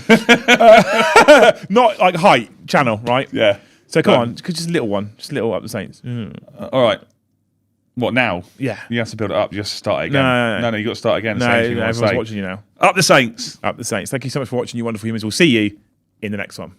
Not like height, channel, right? Yeah. So come on, just a little one. Just a little up the Saints. All right. What now? Yeah. You have to build it up. You have to start it again. No. You got to start again. No, everyone's watching you now. Up the Saints. Up the Saints. Thank you so much for watching, you wonderful humans. We'll see you in the next one.